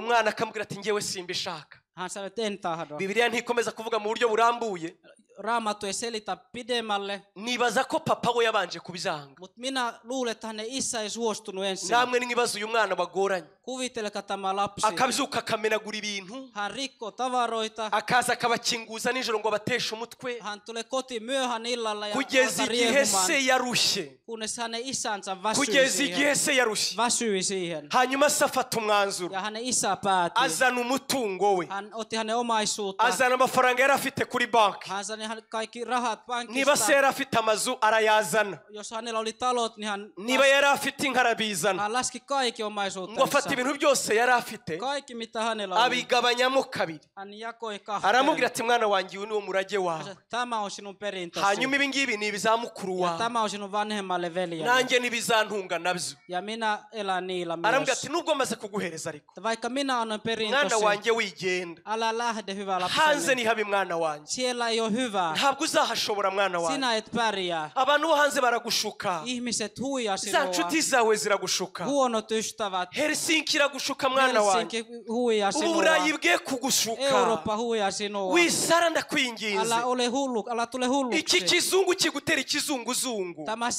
Hän sanoi, että en tahdo. Bibiliya ntikomeza kuvuga mu buryo burambuye. Raamattu ei selitä pidemmälle. Nibaza ko papa we yabanje kubizanga. Mutta minä luulen, että hänen isä ei suostunut ensin. Namwe nibaza uyu mwana bagoranye. Kuvitelkaa tämä lapsi. Akabyuka akamenagura ibintu. Hän rikkoo tavaroita. Akaza akabakinguza nijoro ngo bateshe umutwe. Hän tulee kotiin myöhään illalla ja kugeza igihe se yarushe. Kunnes hänen isänsä väsyi kugeza igihe se yarushe. Väsyi siihen. Hanyuma se afata umwanzuro. Ja hänen isä päätti. Azana umutungo we. Hän otti hänen omaisuutta. Azana amafaranga yari afite kuri banki. Hän sanoi kaikki rahat pankista. Niba se yari afite amazu arayazana. Jos hänellä oli talot, niin hän niba yari afite inka arabizana. Hän laski kaikki omaisuutensa. Ngo afata ibintu byose yari afite. Kaikki mitä hänellä oli. Abigabanyamo kabiri. Hän jakoi kahteen. Aramubwira ati mwana wanjye uyu ni wo murage wawe. Tämä on sinun perintösi. Hanyuma ibi ngibi ni ibizamukuru wawe. Tämä on sinun vanhemmalle veljelle. Nanjye nibizantunga nabyo. Ja minä elän niillä myös. Aramubwira ati nubwo maze kuguhereza ariko. Vaikka minä annan perintösi. Mwana wanjye wigenda. Älä lähde hyvä lapseni. Hanze ni habi mwana wanjye. Siellä ei ole hyvää. Ntabwo uzahashobora mwana wanjye. Sinä et pärjää. Abantu bo hanze baragushuka. Ihmiset huijaa sinua. Za nshuti zawe ziragushuka. Huonot ystävät. Helsinki iragushuka mwana wanjye. Helsinki huijaa sinua. Uburayi bwe kugushuka. Eurooppa huijaa sinua. Wisara ndakwinginze. Älä ole hullu, älä tule hulluksi. Iki kizungu kigutera ikizunguzungu. Tämä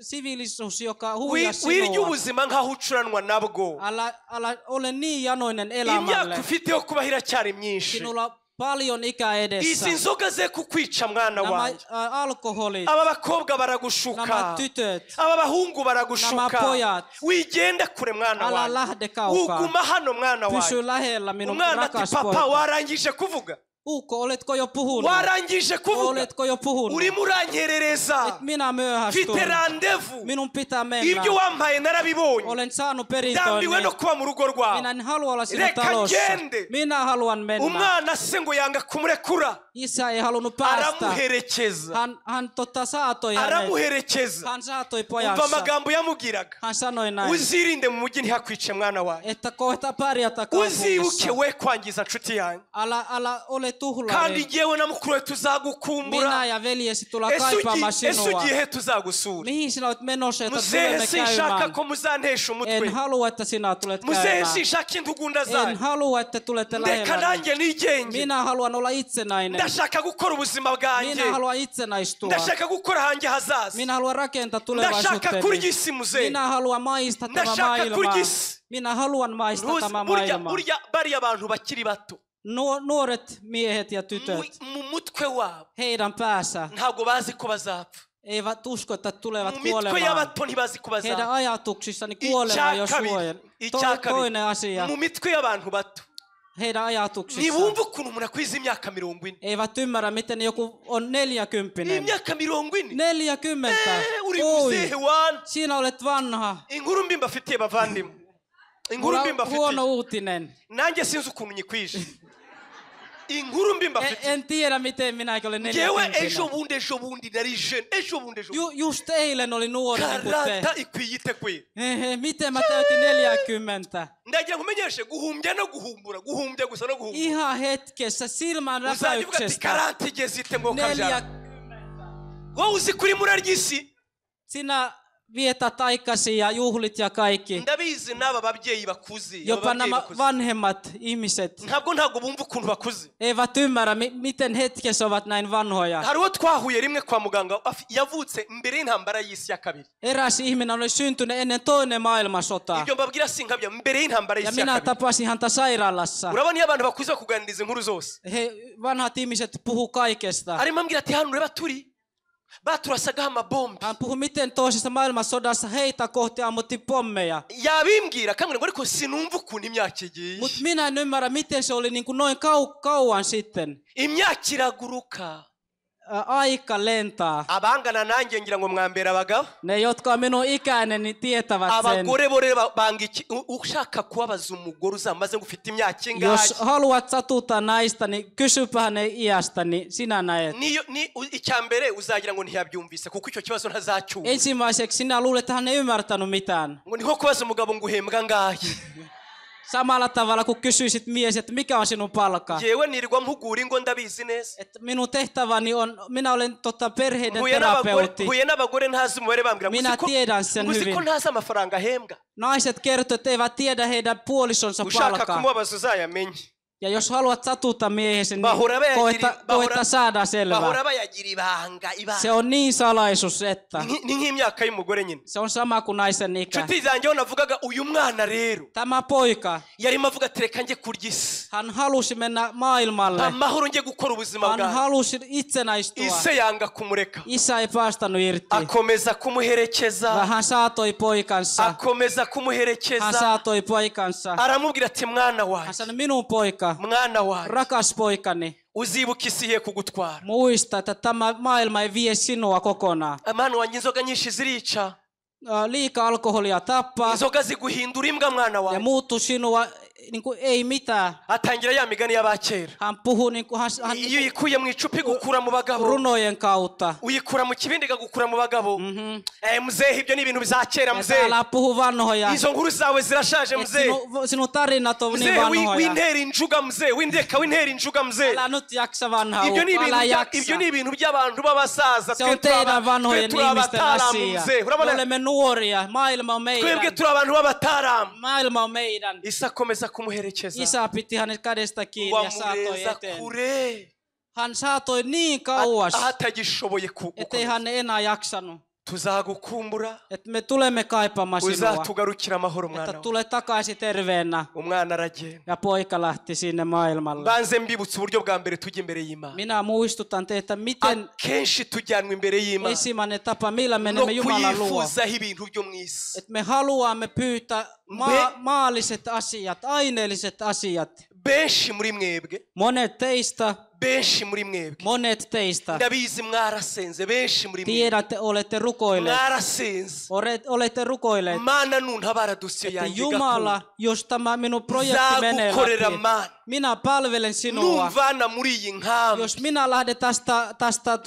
siviilisuus, joka huijaa sinua. Wirya ubuzima nkaho ucuranwa nabwo. Älä ole niin janoinen elämälle. Imyaka ufite yo kubaho iracyari myinshi. Sinulla paljon ikää edessä. Izi nzoga ze kukwica mwana wanjye. Alkoholit. Aba bakobwa baragushuka. Nämä tytöt. Aba bahungu baragushuka. Nämä pojat. Wigenda kure mwana wanjye. Älä lähde kaukaa. Uguma hano mwana wanjye. Pysy lähellä minun rakas poika. poika. Papa warangije kuvuga. Ukko, oletko jo puhunut? Warangije kuvuga. Oletko jo puhunut? Urimo uranyerereza. Et minä myöhästyn. Mfite rendezvous. Minun pitää mennä. Ibyo wampaye narabibonye. Olen saanut perintöni. Ndambiwe no kuba mu rugo rwawe. Minä en halua olla siinä talossa. Minä haluan mennä. Umwana se ngo yanga kumurekura. Isä ei halunnut päästä. Aramuherekeza. Hän saatoi hänet. Aramuherekeza. Hän saatoi pojansa. Umva amagambo yamugiraga. Hän sanoi näin. Uzirinde mu mujyi ntihakwice mwana wawe. Että kohta pärjätä kaupungissa. Uzibuke we kwangiza nshuti yanjye. Älä ole tuhlari. Kandi jewe na mukuru we tuzagukumbura. Minä ja veljesi tulla kaipaamaan sinua. Esugihe tuzagusura. Mihin sinä olet menossa, että tulemme käymään? Sinshaka ko muzantesha umutwe. En halua, että sinä tulet käymään. käymään. Sinshaka intugunda zanjye. En halua, että tulette Ndeka nanjye nigenge. Minä haluan olla itsenäinen. Ndashaka gukora ubuzima bwanjye. Minä haluan itsenäistua. Ndashaka gukora hanjye hazaza. Minä haluan rakentaa tulevaisuuteni. Ndashaka kurya isi muzehe. Minä haluan maistaa tämä maailma. Minä haluan maistaa tämä maailma. Burya bariya abantu bakiri bato. Nuoret miehet ja tytöt. Mu mutwe wabo. Heidän päässä. Ntabwo bazi ko bazapfa. Eivät usko, että tulevat kuolemaan. Heidän ajatuksissani kuolema jo suojen. Toinen asia. Mu mitwe y'abantu bato. Heidän ajatuksissaan. Nibumva ukuntu umuntu akwiza imyaka 40. Eivät ymmärrä, miten joku on 40. Imyaka 40. 40. Uri muzehe wan. Sinä olet vanha. Inkuru mbi mbafitiye bavandimwe. Inkuru mbi mbafitiye. Huono uutinen. Nanjye sinzi ukuntu nyikwishe. Inkuru mbi mbafitiye. En tiedä, miten minäkin olen 40. Jewe ejo bundi nari jeune. Ejo bundi. Just eilen oli nuori niin kuin te. Karata ikwiyite kwe. Miten mä täytin 40? Ndagira nkumenyeshe guhumbya no guhumbura. Guhumbya gusa no guhumbura. Ihan hetkessä silmän räpäyksestä. Karate gezite ngo kabyara. Wowe uzi kuri muraryisi. Sinä vietät aikasi ja juhlit ja kaikki. Ndabizi n'aba babyeyi bakuze. Jopa nämä vanhemmat ihmiset. Ntabwo bumva ukuntu bakuze. Eivät ymmärrä, miten hetkessä ovat näin vanhoja. Hariho twahuye rimwe kwa muganga yavutse mbere y'intambara y'isi ya kabiri. Eräs ihminen oli syntynyt ennen toinen maailmansota. Ibyo mbabwira sinkabya mbere y'intambara y'isi ya kabiri. Ja minä tapasin häntä sairaalassa. Urabona abantu bakuze kuganiriza inkuru zose. Vanhat ihmiset puhuu kaikesta. Arimo ambwira ati hano ureba turi. Baturasagaho amabombe. Hän puhui, miten toisessa maailmansodassa heitä kohti ammuttiin pommeja. Yabimbwira kamwe ngo ariko sinumva ukuntu imyaka igiye. Mut minä en ymmärrä, miten se oli niin kuin noin kauan sitten. Imyaka iraguruka. aika lentää. Abangana nanjye ngira ngo mwambera abagabo. Ne jotka on minun ikäinen niin tietävät sen. Abagore bore bangiki ushaka kubabaza umugore uzamaze ngufite imyaka ingahe. Jos haluat satuttaa naista niin kysypä hänen iästä niin sinä näet. Ni icyambere uzagira ngo ntiyabyumvise kuko icyo kibazo ntazacyumva. Ensimmäiseksi sinä luulet että hän ei ymmärtänyt mitään. Ngo niho kubaza umugabo nguhembwa ngahe. Samalla tavalla kun kysyisit mies, että mikä on sinun palkka. Jewe nirirwa mpugura ingo ndabizi neza. Että minun tehtäväni on, minä olen perheiden terapeutti. Huye n'abagore ntazi umubare bambwira minä tiedän sen hyvin. Musiko ntazi amafaranga ahembwa. Naiset kertovat, että eivät tiedä heidän puolisonsa palkkaa. Ushaka kumubabaza uzayamenye. Ja jos haluat satuttaa miehesi, niin koeta saada selvää. Se on niin salaisuus, että se on sama kuin naisen ikä. Tämä poika, hän halusi mennä maailmalle. Hän halusi itsenäistyä. Isä ei päästänyt irti. Hän saatoi poikansa. Hän saatoi poikansa. Hän sanoi, minun poika. Rakas poikani, uzibukisiye kugutwara. Muista, että tämä maailma ei vie sinua kokonaan. Mwana wanjye inzoga nyinshi zirica. Liika alkoholia tappaa. Inzoga ziguhindura imbwa mwana wawe. Ja muuttuu sinua niinku ei mitään. Atangira ya migani y'abakera. Hän puhuu niinku hän iyo ikuye mu icupa igukura mu bagabo. Runojen kautta. Uyikura mu kibindi igukura mu bagabo. Mzee ibyo ni ibintu bizakera mzee. Älä puhu vanhoja. Izo nkuru zawe zirashaje mzee. Sinun tarinat on niin vanhoja. Wintera injuga mzee. Wintera injuga mzee. Älä nyt jaksa vanhaa. Ibyo ni ibintu by'abantu b'abasaza. Se on teidän vanhojen ihmisten asia. Me olemme nuoria. Maailma on meidän. Twebwe turi abantu b'abataram. Maailma on meidän. Isakomeza kumuherekeza. Isä piti hänet kädestä kiinni ja saatoi eteen. Hän saatoi niin kauas, ettei hän enää jaksanut. Tuzagukumbura. Että me tulemme kaipaamaan sinua. Uzatugarukira amahoro mwana. Että tule takaisin terveenä. Umwana aragenda. Ja poika lähti sinne maailmalle. Banze mbibutsa uburyo bwa mbere tujye imbere y'Imana. Minä muistutan teitä miten akenshi tujyanwa imbere y'Imana. Ensimmäinen tapa millä menemme Jumalan luo. Että me haluamme pyytää maalliset asiat, aineelliset asiat. Benshi muri mwebwe. Monet teistä. Benshi muri mwebwe. Monet teistä. Ndabizi mwarasenze benshi muri mwebwe. Tiedätte olette rukoilleet. Mwarasenze. Olette rukoilleet. Mana nuntabara dusio yanjye. Jumala, jos tämä minun projekti menee läpi. Minä palvelen sinua. Nuvana muri iyi nkambi. Jos minä lähden tästä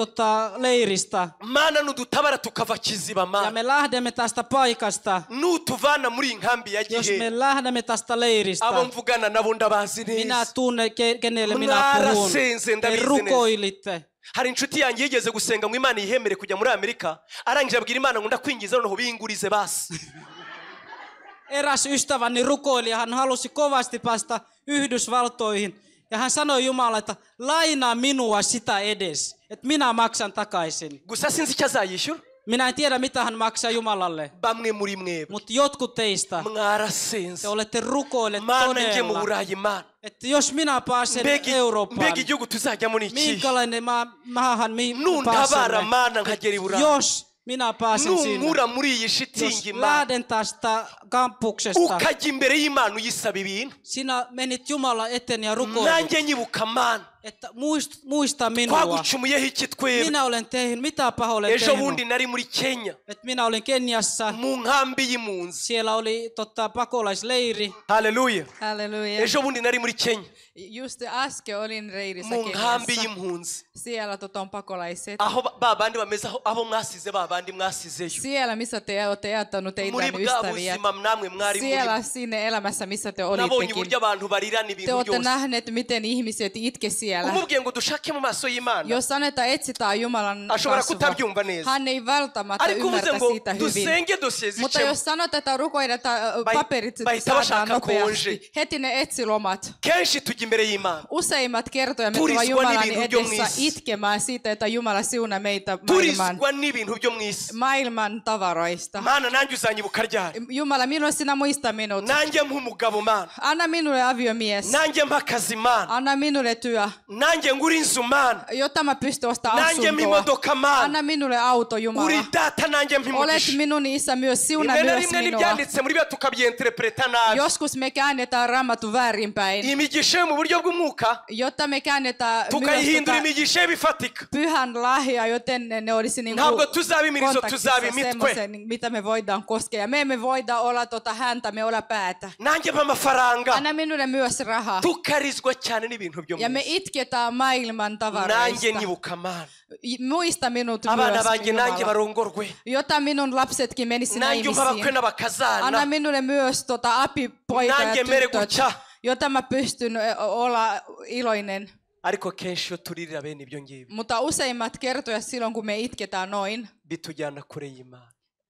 leiristä. Mana nudutabara tukava kiziba mana. Ja me lähdemme tästä paikasta. Nutuvana muri nkambi ya gihe. Jos me lähdemme tästä leiristä. Abo mvugana nabo ndabazi neza. Minä tunnen kenelle minä puhun. Te rukoilitte. Hari inshuti yanjye yigeze gusenga ngo Imana ihemere kujya muri Amerika. Arangije abwira Imana ngo ndakwingiza noneho bingurize basi. Eräs ystäväni rukoili ja hän halusi kovasti päästä Yhdysvaltoihin. Ja hän sanoi Jumalalle, että lainaa minua sitä edes, että minä maksan takaisin. Gusa sinzi icyo azayishyura. Minä en tiedä mitä hän maksaa Jumalalle. Bamwe muri mwebwe. Mutta jotkut teistä mwarasenze. Te olette rukoilleet todella. Että jos minä pääsen Eurooppaan. Minkälainen maahan pääsemme. Jos minä pääsen sinne. Jos lähden tästä kampuksesta. Sinä menit Jumalan eteen ja rukoilit. Että muista minua. Minä olen tehnyt, mitä paha olen tehnyt. Että minä olin Keniassa. Siellä oli pakolaisleiri. Halleluja. Halleluja. Just äsken olin leirissä Keniassa. Siellä on pakolaiset. Siellä missä te olette jättänyt teidän ystäviä. Siellä sinne elämässä missä te olittekin. Te olette nähneet miten ihmiset itke siellä. Jos sanotaan etsitään Jumalan kasvua, hän ei välttämättä ymmärtä siitä hyvin. Mutta jos sanotaan, että rukoidetaan paperit saadaan nopeasti, heti ne etsilomat. Useimmat kertoja me tullaan Jumalan edessä itkemään siitä, että Jumala siunaa meitä maailman tavaroista. Jumala, minulle sinä muista minut. Anna minulle aviomies. Anna minulle työ. nanjye nguri inzu mana jotta mä pystyn ostamaan asuntoa. Anna minulle auto, Jumala. Uri data nanjye Olet minun isä myös, siunaa myös minua. Joskus me käännetään Raamattu väärinpäin. Jotta me käännetään myös pyhän lahja, joten ne olisi niin kuin kontaktissa semmoisen, mitä me voidaan koskea. Me emme voida olla häntä, me olla päätä. Anna minulle myös rahaa. Ja me itketään maailman tavaroista. Muista minut myös, Jumala. Jotta minun lapsetkin menisi naimisiin. Anna minulle myös apipoika ja tytöt, jotta mä pystyn olla iloinen. Mutta useimmat kertoja silloin, kun me itketään noin,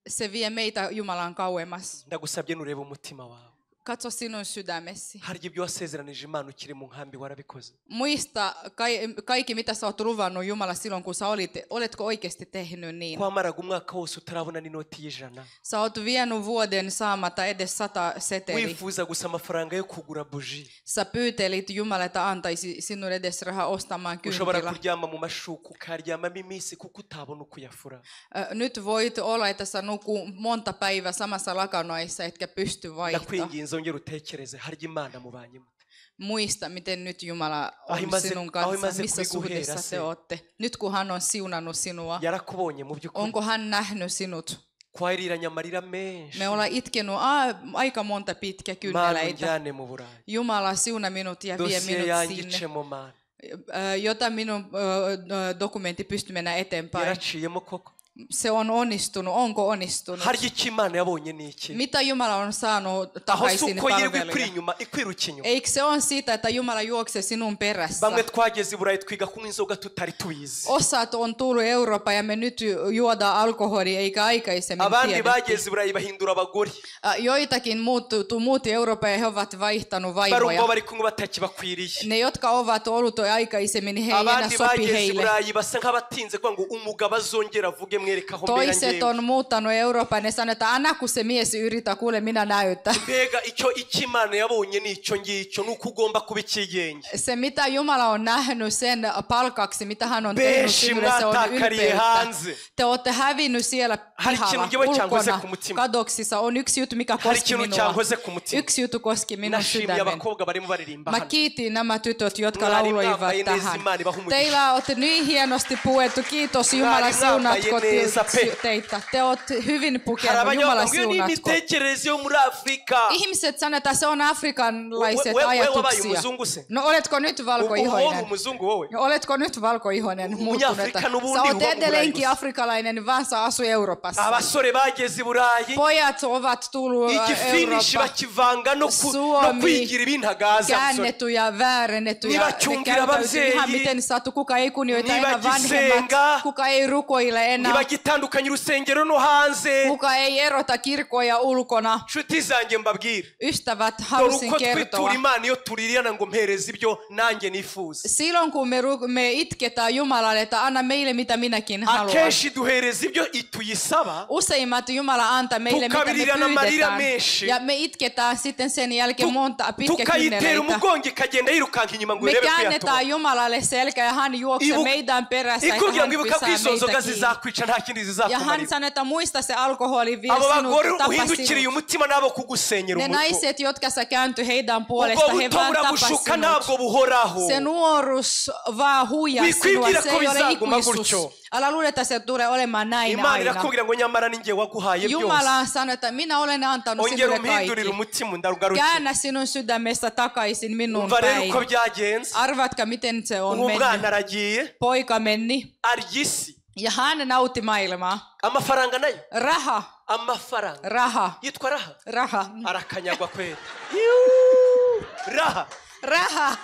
se vie meitä Jumalan kauemmas. Katso sinun sydämesi. Muista kaikki, mitä sä oot luvannut Jumala silloin, kun sä oletko oikeasti tehnyt niin. Sä oot vienyt vuoden saamatta edes 100 seteli. Sä pyytelit Jumala, että antaisi sinulle edes rahaa ostamaan kynttilä. Nyt voit olla, että sä nuku monta päivää samassa lakanoissa, etkä pysty vaihtamaan. Muista, miten nyt Jumala on sinun kanssa, missä suhteessa te olette. Nyt kun hän on siunannut sinua, onko hän nähnyt sinut? Me ollaan itkenut aika monta pitkä kynneleitä. Jumala siuna minut ja vie minut sinne, jotta minun dokumentti pystyy mennä eteenpäin. Se on onnistunut. Onko onnistunut? Mitä Jumala on saanut takaisin palveluja? Eikö se on siitä, että Jumala juoksee sinun perässä? Osat on tullut Eurooppaan ja me nyt juodaan alkoholia eikä aikaisemmin tiedetty. Joitakin muutti Eurooppaan ja he ovat vaihtanut vaimoja. Ne, jotka ovat olleet aikaisemmin, he ei enää sopi heille. Toiset on muuttanut Euroopan ja sanoo, että anna kun se mies yrittää, kuule minä näytän. Se mitä Jumala on nähnyt sen palkaksi, mitä hän on tehnyt sinulle, se on ylpeyttä. Te olette hävinnyt siellä pihalla, ulkona, kadoksissa. On yksi juttu, mikä koski minua. Yksi juttu koski minun sydämen. Mä kiitin nämä tytöt, jotka lauloivat tähän. Teillä olette niin hienosti puettu. Kiitos Jumala, siunatko teitä. Te olette hyvin pukenut. Jumala siunatko. Ihmiset sanoo, että se on afrikanlaiset ajatuksia. No oletko nyt valkoihoinen? No oletko nyt valkoihoinen muuttunut? Sä oot edelleenkin afrikalainen, vaan sä asuu Euroopassa. Pojat ovat tullut Eurooppaan. Suomi käännetty ja väärennetty ja ne käytäytyy ihan miten sattuu. Kuka ei kunnioita enää vanhemmat. Kuka ei rukoile enää. Kuka ei erota kirkkoja ulkona. Ystävät, halusin kertoa. Silloin kun me itketään Jumalalle, että anna meille mitä minäkin haluan. Useimmat Jumala antaa meille mitä me pyydetään. Ja me itketään sitten sen jälkeen monta pitkä kynneleitä. Me käännetään Jumalalle selkä ja hän juoksee meidän perässä, että hän pysää meitä kiinni. Ja hän sanoo, että muista se alkoholi vie sinut, tapa sinut. Ne naiset, jotka sä kääntyi heidän puolesta, he vaan tapa sinut. Se nuoruus vaan huijaa sinua, se ei ole ikuisuus. Älä luule, että se tulee olemaan näin aina. Jumala sanoo, että minä olen antanut sinulle kaikki. Käännä sinun sydämestä takaisin minun päin. Arvatkaa, miten se on mennyt. Poika meni. Ja hän nautti maailmaa. Raha. Raha. Raha. Raha.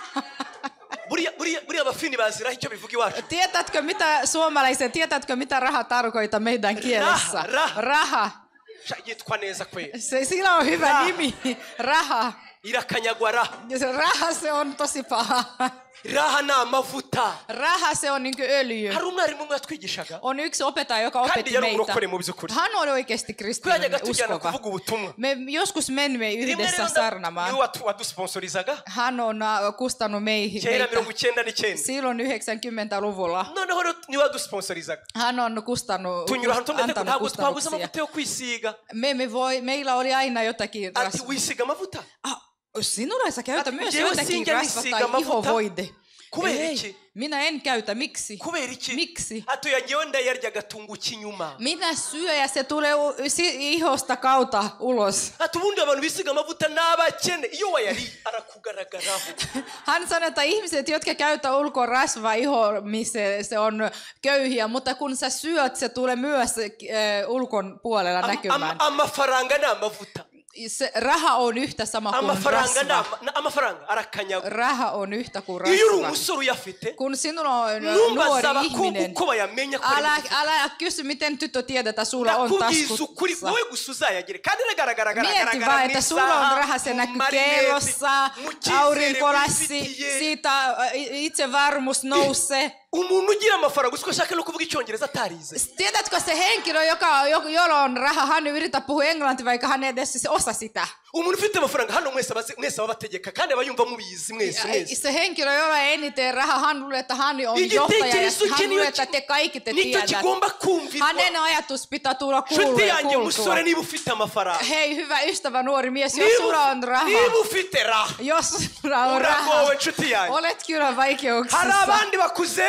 Tiedätkö mitä suomalaiset, tiedätkö mitä raha tarkoittaa meidän kielessä? Raha. Sillä on hyvä nimi. Raha. Raha se on tosi paha. Raha na amavuta. Raha se on niinku öljy. Hari umwarimu umwe yatwigishaga. On yksi opettaja, joka opetti meitä. Hän on oikeasti kristillinen uskova. Me joskus menimme yhdessä saarnamaan. Hän on kustannut meihin meitä. Silloin 90-luvulla. Hän on kustannut, antanut kustannuksia. Meillä oli aina jotakin rasvaa. Sinulla sä käytä myös jotakin rasvaa tai ihovoide. Ei, minä en käytä. Miksi? Miksi? Minä syö ja se tulee ihosta kautta ulos. Hän sanoi, että ihmiset, jotka käyttävät ulkoa rasvaa ihomiseen, se on köyhiä, mutta kun sä syöt, se tulee myös ulkon puolella näkymään. Se raha on yhtä sama kuin rasva. Raha on yhtä kuin rasva. Kun sinulla on nuori ihminen, älä kysy, miten tyttö tiedät, että sulla on taskussa. Mieti vaan, että sulla on raha, se näkyy kellossa, aurinkolassi, siitä itsevarmuus nousee. Tiedätkö se henkilö, jolla on raha, hän yrittää puhua englantia, vaikka hän ei edes osaa sitä. Se henkilö, jolla ei eniten rahaa, hän luulee, että hän on johtaja ja hän luulee, että te kaikki te tiedät. Hänen ajatus pitää tulla kuulua. Hei, hyvä ystävä nuori mies, jos sulla on rahaa. Jos sulla on rahaa, olet kyllä vaikeuksissa.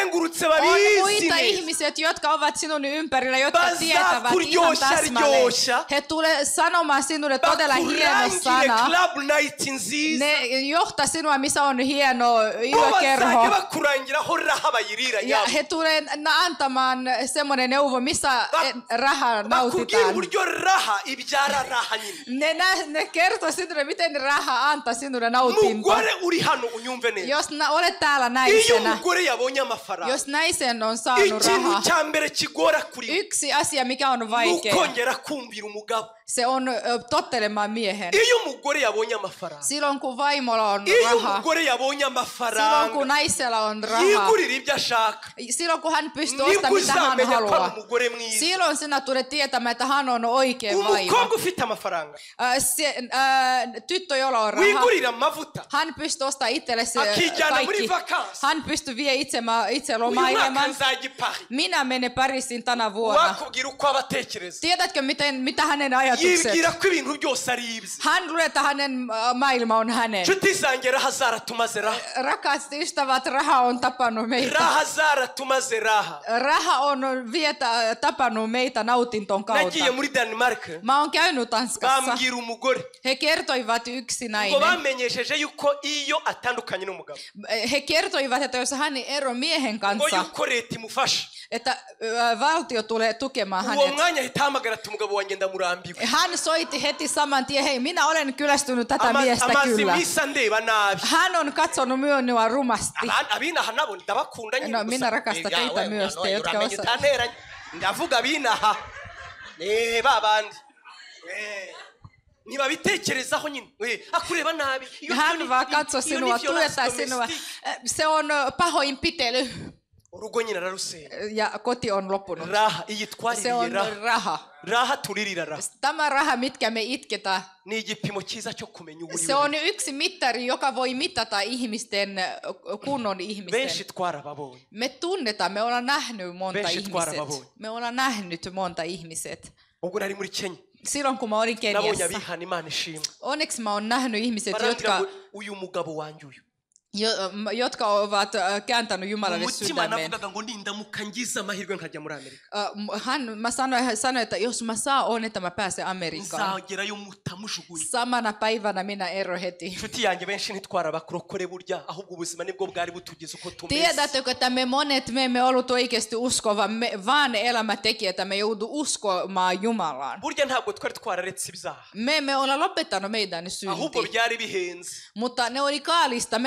On muita ihmisiä, jotka ovat sinun ympärillä, jotka tietävät ihan täsmälleen. He tulee sanomaan sinulle todella hieno sana. Ne johtaa sinua, missä on hieno yökerho. Ja he tulee antamaan semmoinen neuvo, missä rahaa nautitaan. Ne kertoo sinulle, miten raha antaa sinulle nautintoa. Jos olet täällä naisenä, jos naisen on saanut rahaa, yksi asia, mikä on vaikea, se on tottelemaan miehen. Silloin kun vaimolla on rahaa, silloin kun naisella on rahaa, silloin kun hän pystyy ostamaan mitä hän haluaa, silloin sinä tulet tietämään, että hän on oikein vaimo. Tyttö, jolla on rahaa, hän pystyy ostamaan itsellesi kaikki. Hän pystyy vie itse lomailemaan. Minä menen Pariisiin tänä vuonna. Tiedätkö, mitä hänen ajatukset? Hän luulee, että hänen maailma on hänen. Rakas ystävät, raha on tapannut meitä. Raha on tapannut meitä nautinton kautta. Mä oon käynyt Tanskassa. He kertoivat yksinäinen. He kertoivat, että jos hän ero miehen kanssa, että valtio tulee tukemaan hänet. Hän soitti heti saman tien, hei, minä olen kyllästynyt tätä miestä kyllä. Hän on katsonut minua rumasti. No, minä rakastan teitä myös, te jotka osaavat. Hän vaan katsoo sinua, tuettaa sinua. Se on pahoinpitely. Ja koti on loppunut. Se on raha. Tämä raha, mitkä me itketään, se on yksi mittari, joka voi mitata ihmisten, kunnon ihmisten. Me tunnetaan, me ollaan nähnyt monta ihmiset. Me ollaan nähnyt monta ihmiset. Silloin kun mä olin Keniassa, onneksi mä oon nähnyt ihmiset, jotka ovat kääntänyt Jumalalle sydämeen. Mä sanoin, että jos mä saan on, että mä pääsen Amerikkaan. Samana päivänä minä ero heti. Tiedättekö, että me emme ollut oikeasti uskova, vaan elämä teki, että me joudu uskomaan Jumalaan. Me emme ole lopettanut meidän syntiä. Mutta ne oli kaalista.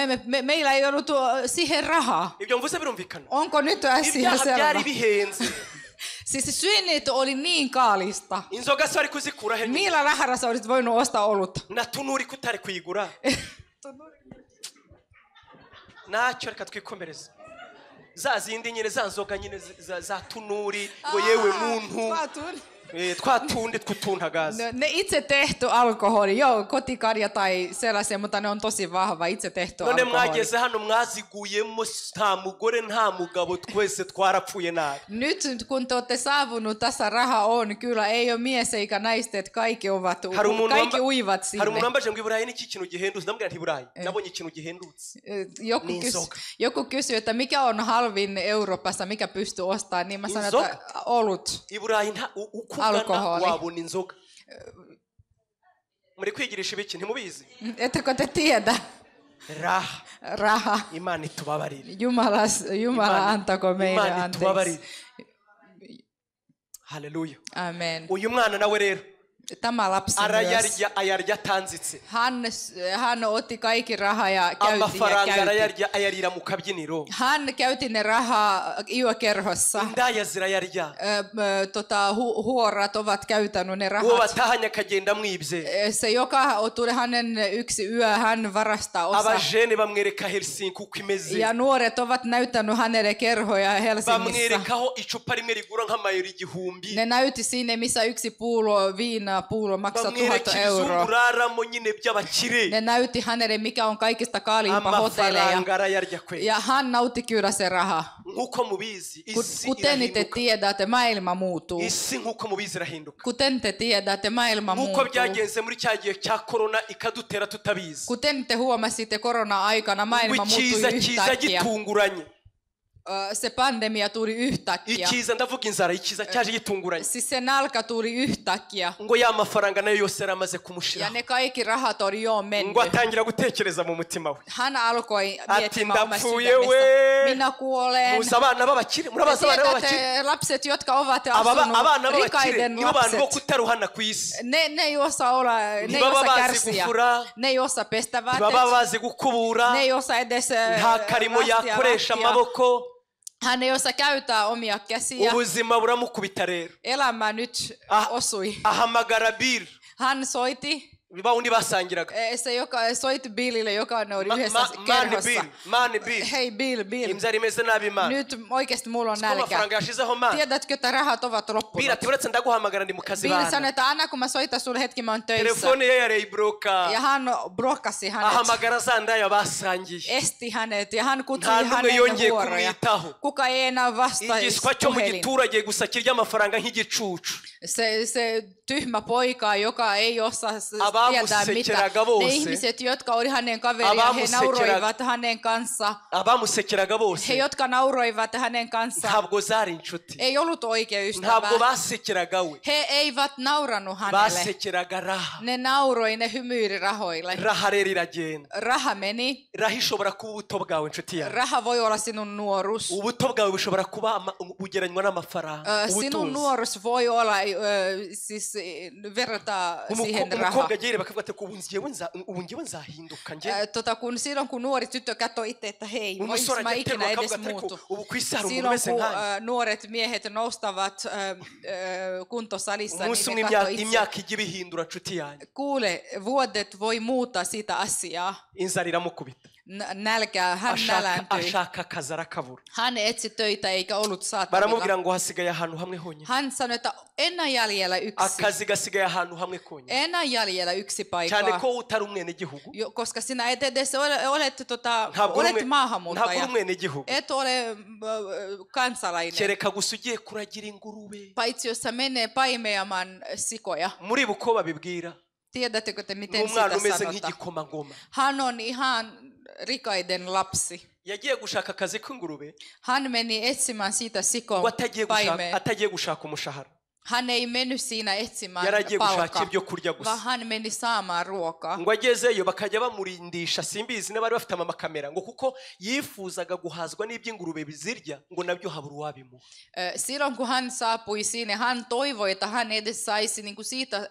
Meillä ei ollut siihen rahaa. Onko nyt asia selvä? Siis synnit oli niin kaalista. Millä rahalla sä olisit voinut ostaa olutta? Ntacyo reka twikomereze. Za zindi nyine za nzoga nyine za tunuri ngo yewe muntu. Twatundi kutuntagaza. Ne itse tehty alkoholi, joo, kotikarja tai sellaisia, mutta ne on tosi vahva itse tehty alkoholi. None mwageze hano mwaziguyemo nta mugore nta mugabo twese twarapfuye nabi. Nyt kun te olette saavunut tässä raha on, kyllä ei ole mies eikä naista, että kaikki uivat sinne. Hari umuntu ambaje ngo Iburayi niki kintu gihendutse, ndambwira nti Iburayi nabonye ikintu gihendutse. Joku kysyy, että mikä on halvin Euroopassa, mikä pystyy ostamaan, niin mä sanon, että olut. Iburayi alkoholi. Wabona inzoga. Muri kwigirisha ibiki ntimubizi? Ettekö te tiedä? Raha. Imana itubabarire. Jumala antako meille anteeksi. Haleluya. Amen. Uyu mwana nawe rero tämä lapsi ayarya tanzitse. Hän otti kaikki rahaa ja ayarira mu kabyiniro. Hän käytti ne rahaa yökerhossa. Indaya zirayarya. Huorat ovat käytänyt ne rahat. Ubatahanya kagenda mwibye. Se joka tuli hänen yksi yö, hän varastaa osa. Abajene bamwereka Helsinki uko imeze. Ja nuoret ovat näyttänyt hänelle kerhoja Helsingissä. Bamwerekaho icupa rimwe rigura nk'amayero igihumbi. Ne näytti sinne missä yksi pullo viinaa pullo maksaa 1,000 euroa. Ne näytti hänelle mikä on kaikista kalliimpa hotelleja. Ja hän nautti kyllä se raha. Kuten te tiedätte, maailma muuttuu. Kuten te tiedätte, maailma muuttuu. Kuten te huomasitte korona-aikana, maailma muuttui yhtäkkiä. Se pandemia tuli yhtäkkiä. Ikiza ndavuga inzara ikiza cyaje gitunguranye. Siis se nälkä tuli yhtäkkiä. Ngo ya mafaranga nayo yose ramaze kumushira. Ja ne kaikki rahat oli jo mennyt. Ngo atangira gutekereza mu mutima we. Hän alkoi miettimään omassa sydämessä. Minä kuolen. Musa abana babakire, murabaza abana babakire. Lapset jotka ovat asunut rikaiden lapset. Ngo kutaruhana kwisi. Ne ei osaa olla, ne ei osaa kärsiä. Ne ei osaa pestä vaatteet. Babazi gukubura. Ne ei osaa edes nta karimo yakoresha amaboko. Hän ei osaa käyttää omia käsiä. Ubuzima buramukubita rero. Elämä nyt osui. Ahamagara Bill. Hän soiti. Baundi basangiraga. Se joka soitti Billille, joka oli yhdessä kerhossa. Bill. Hei Bill. Inzari meze nabi man. Nyt oikeesti mulla on nälkä. Tiedätkö, että rahat ovat loppuneet? Bill sanoi, että anna kun mä soitan sulle hetki, mä oon töissä. Telefoni ei broka. Ja hän blokkasi hänet. Ahamagara sandaja basangi. Esti hänet ja hän kutsui hänen vuoroja. Kuka ei enää vastaisi puhelin. Se tyhmä poika, joka ei osaa tietää mitä. Ne ihmiset, jotka oli hänen kaveria, he nauroivat hänen kanssa. He, jotka nauroivat hänen kanssaan, ei ollut oikea ystävä. He eivät nauranut hänelle. Ne nauroi, ne hymyili rahoille. Raha meni. Raha voi olla sinun nuoruus. Sinun nuoruus voi olla siis verrata siihen rahaan. Kun silloin kun nuori tyttö katsoo itse, että hei, voinko mä ikinä edes muutu. Silloin kun nuoret miehet noustavat kuntosalissa, niin ne katsoo itse. Kuule, vuodet voi muuttaa sitä asiaa. Nälkää, hän nälääntyi. Hän etsi töitä eikä ollut saatavilla. Hän sanoi, että enää jäljellä yksi. Enää jäljellä yksi paikka. Koska sinä et edes olet maahanmuuttaja. Et ole kansalainen. Paitsi jos sä menee paimeamaan sikoja. Tiedättekö te miten sitä sanotaan? Hän on ihan rikaiden lapsi. Hän meni etsimään siitä sikon paimea. Hän ei mennyt siinä etsimään palkkaa, vaan hän meni saamaan ruokaa. Ngo agezeyo bakajya bamurindisha simbizi n'abari bafite amakamera ngo kuko yifuzaga guhazwa n'iby'ingurube bizirya ngo nabyo habura wabimu. Silloin kun hän saapui sinne, hän toivoi, että hän edes saisi niinku siitä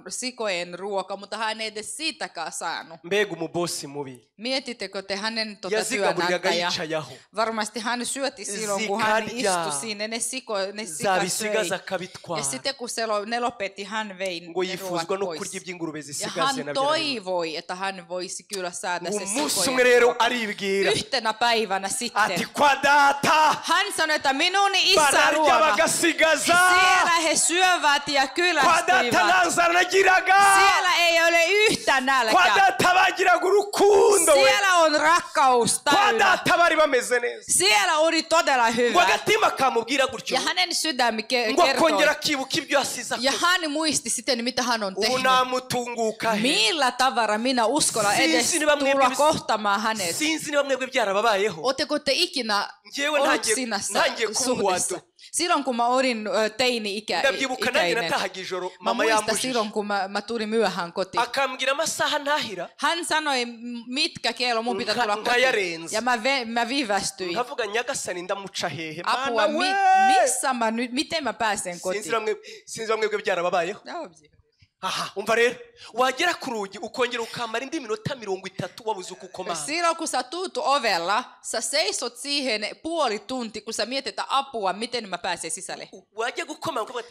sikojen ruoka, mutta hän ei edes siitäkään saanut. Mbega umubossi mubi. Mietittekö te hänen työnantaja? Varmasti hän syötti silloin, kun hän istui sinne, ne sikat söi. arabitwara. Ja sitten kun ne lopetti, hän vei ne ruoat pois. Ja hän toivoi, että hän voisi kyllä saada se sikojen. Yhtenä päivänä sitten. Hän sanoi, että minun isä luona. Siellä he syövät ja kylästyivät. Siellä ei ole yhtä nälkää. Siellä on rakkaus täynnä. Siellä oli todella hyvä. Ja hänen sydämi kertoi. Ja hän muisti sitten, mitä hän on tehnyt. Millä tavalla minä uskallan edes tulla kohtamaan hänet. Oletteko te ikinä ollut siinä suhteessa? Silloin kun mä olin teini-ikäinen, mä muistan silloin kun mä tulin myöhään kotiin. Hän sanoi, mitkä kello mun pitää tulla kotiin. Ja mä viivästyin. Apua, miten mä pääsen kotiin? Aha, umva rero wagera ku rugi ukongera ukamara indi minota 30 wabuze uko komanda. Silloin kun sä tuut ovella, sä seisot siihen puoli tunti, kun sä mietit apua, miten mä pääsen sisälle. Wajya gukoma ngo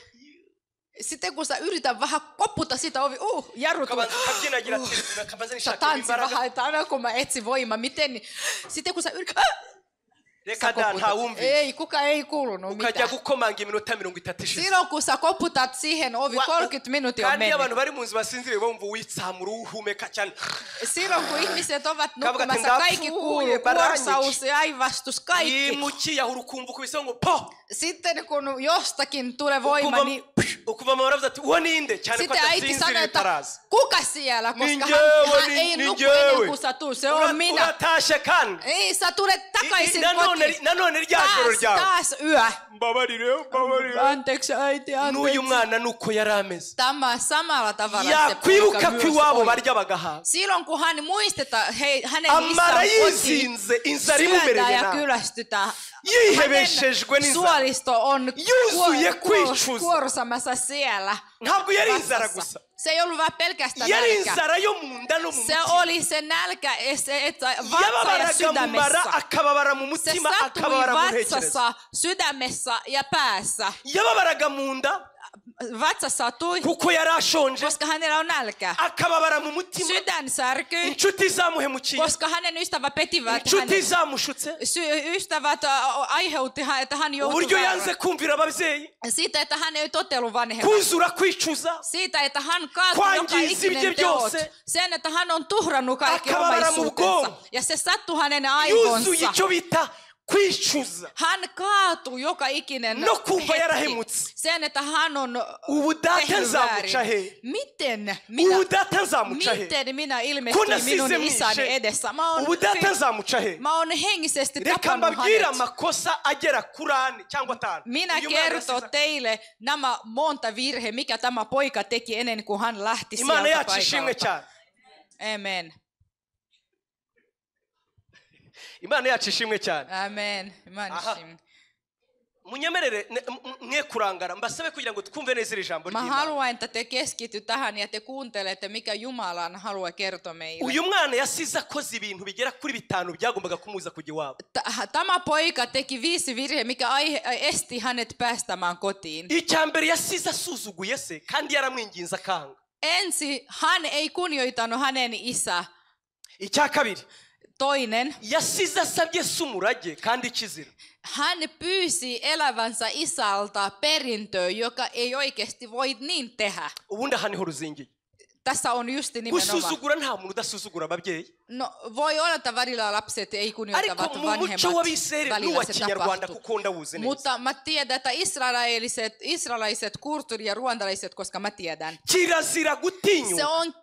sitten kun sä yrität vähän kopputa sitä ovi, jarrutu. Sä tanssi vähän, että aina kun mä etsin voimaa, miten, sitten kun sä yrität, ei, kuka ei kuulunut mitään. Silloin kun sä koputat siihen ovi, 30 minuuttia on mennyt. Silloin kun ihmiset ovat nukkumassa, kaikki kuuluu, kuorsaus ja aivastus, kaikki. Sitten kun jostakin tulee voima, niin sitten äiti sanoo, että kuka siellä, koska hän ei nuku ennen kuin sä tulet, se on minä. Ei, sä tulet takaisin kotiin. Taas yö. Anteeksi äiti, anteeksi. Tämä samalla tavalla se poika myös. Silloin kun hän muistetaan, hänen isän kotiin syödään ja kylästytään. Hänen suolisto on kuorsamassa siellä. Se ei ollut vain pelkästään nälkä. Se oli se nälkä, vatsa ja sydämessä. Se sattui vatsassa, sydämessä ja päässä. Vatsa sattui, koska hänellä on nälkä. Sydän särkyi, koska hänen ystävät petivät hänet. Ystävät aiheutti, että hän joutui väärään. Siitä, että hän ei totellut vanhemmat. Siitä, että hän kaatui joka ikinen teot. Sen, että hän on tuhrannut kaikki omaisuutensa. Ja se sattui hänen aivonsa. Hän kaatui joka ikinen hetki. Sen, että hän on tehnyt väärin. Miten minä ilmestyin minun isäni edessä? Mä oon hengisesti tapannut hänet. Minä kerton teille nämä monta virhe, mikä tämä poika teki ennen kuin hän lähti sieltä paikalta. Amen. Imana yacu ishimwe cyane. Amen. Imana ishimwe. Munyemerere mwe kurangara mbasabe kugira ngo twumve neza iri jambo ry'Imana. Mä haluan, että te keskity tähän ja te kuuntelette mikä Jumala haluaa kertoa meille. Uyu mwana yasize akoze ibintu bigera kuri 5 byagombaga kumuza kujya iwabo. Tämä poika teki 5 virhe mikä esti hänet päästämään kotiin. Icyambere yasize asuzuguye se kandi yaramwinginza kanga. Ensi hän ei kunnioitanut hänen isä. Icyakabiri toinen. Yasize asabye sumurage kandi kizira. Hän pyysi elävänsä isältä perintöä, joka ei oikeasti voi niin tehdä. Ubundi aha niho ruzingiye. Tässä on just nimenomaan. Gusuzugura nta muntu udasuzugura ababyeyi. No voi olla että välillä lapset ei kunnioittavat vanhemmat. Välillä se tapahtuu. Mutta mä tiedän, että israelaiset, kurturi ja ruandalaiset, koska mä tiedän. Kirazira gutinyu. Se on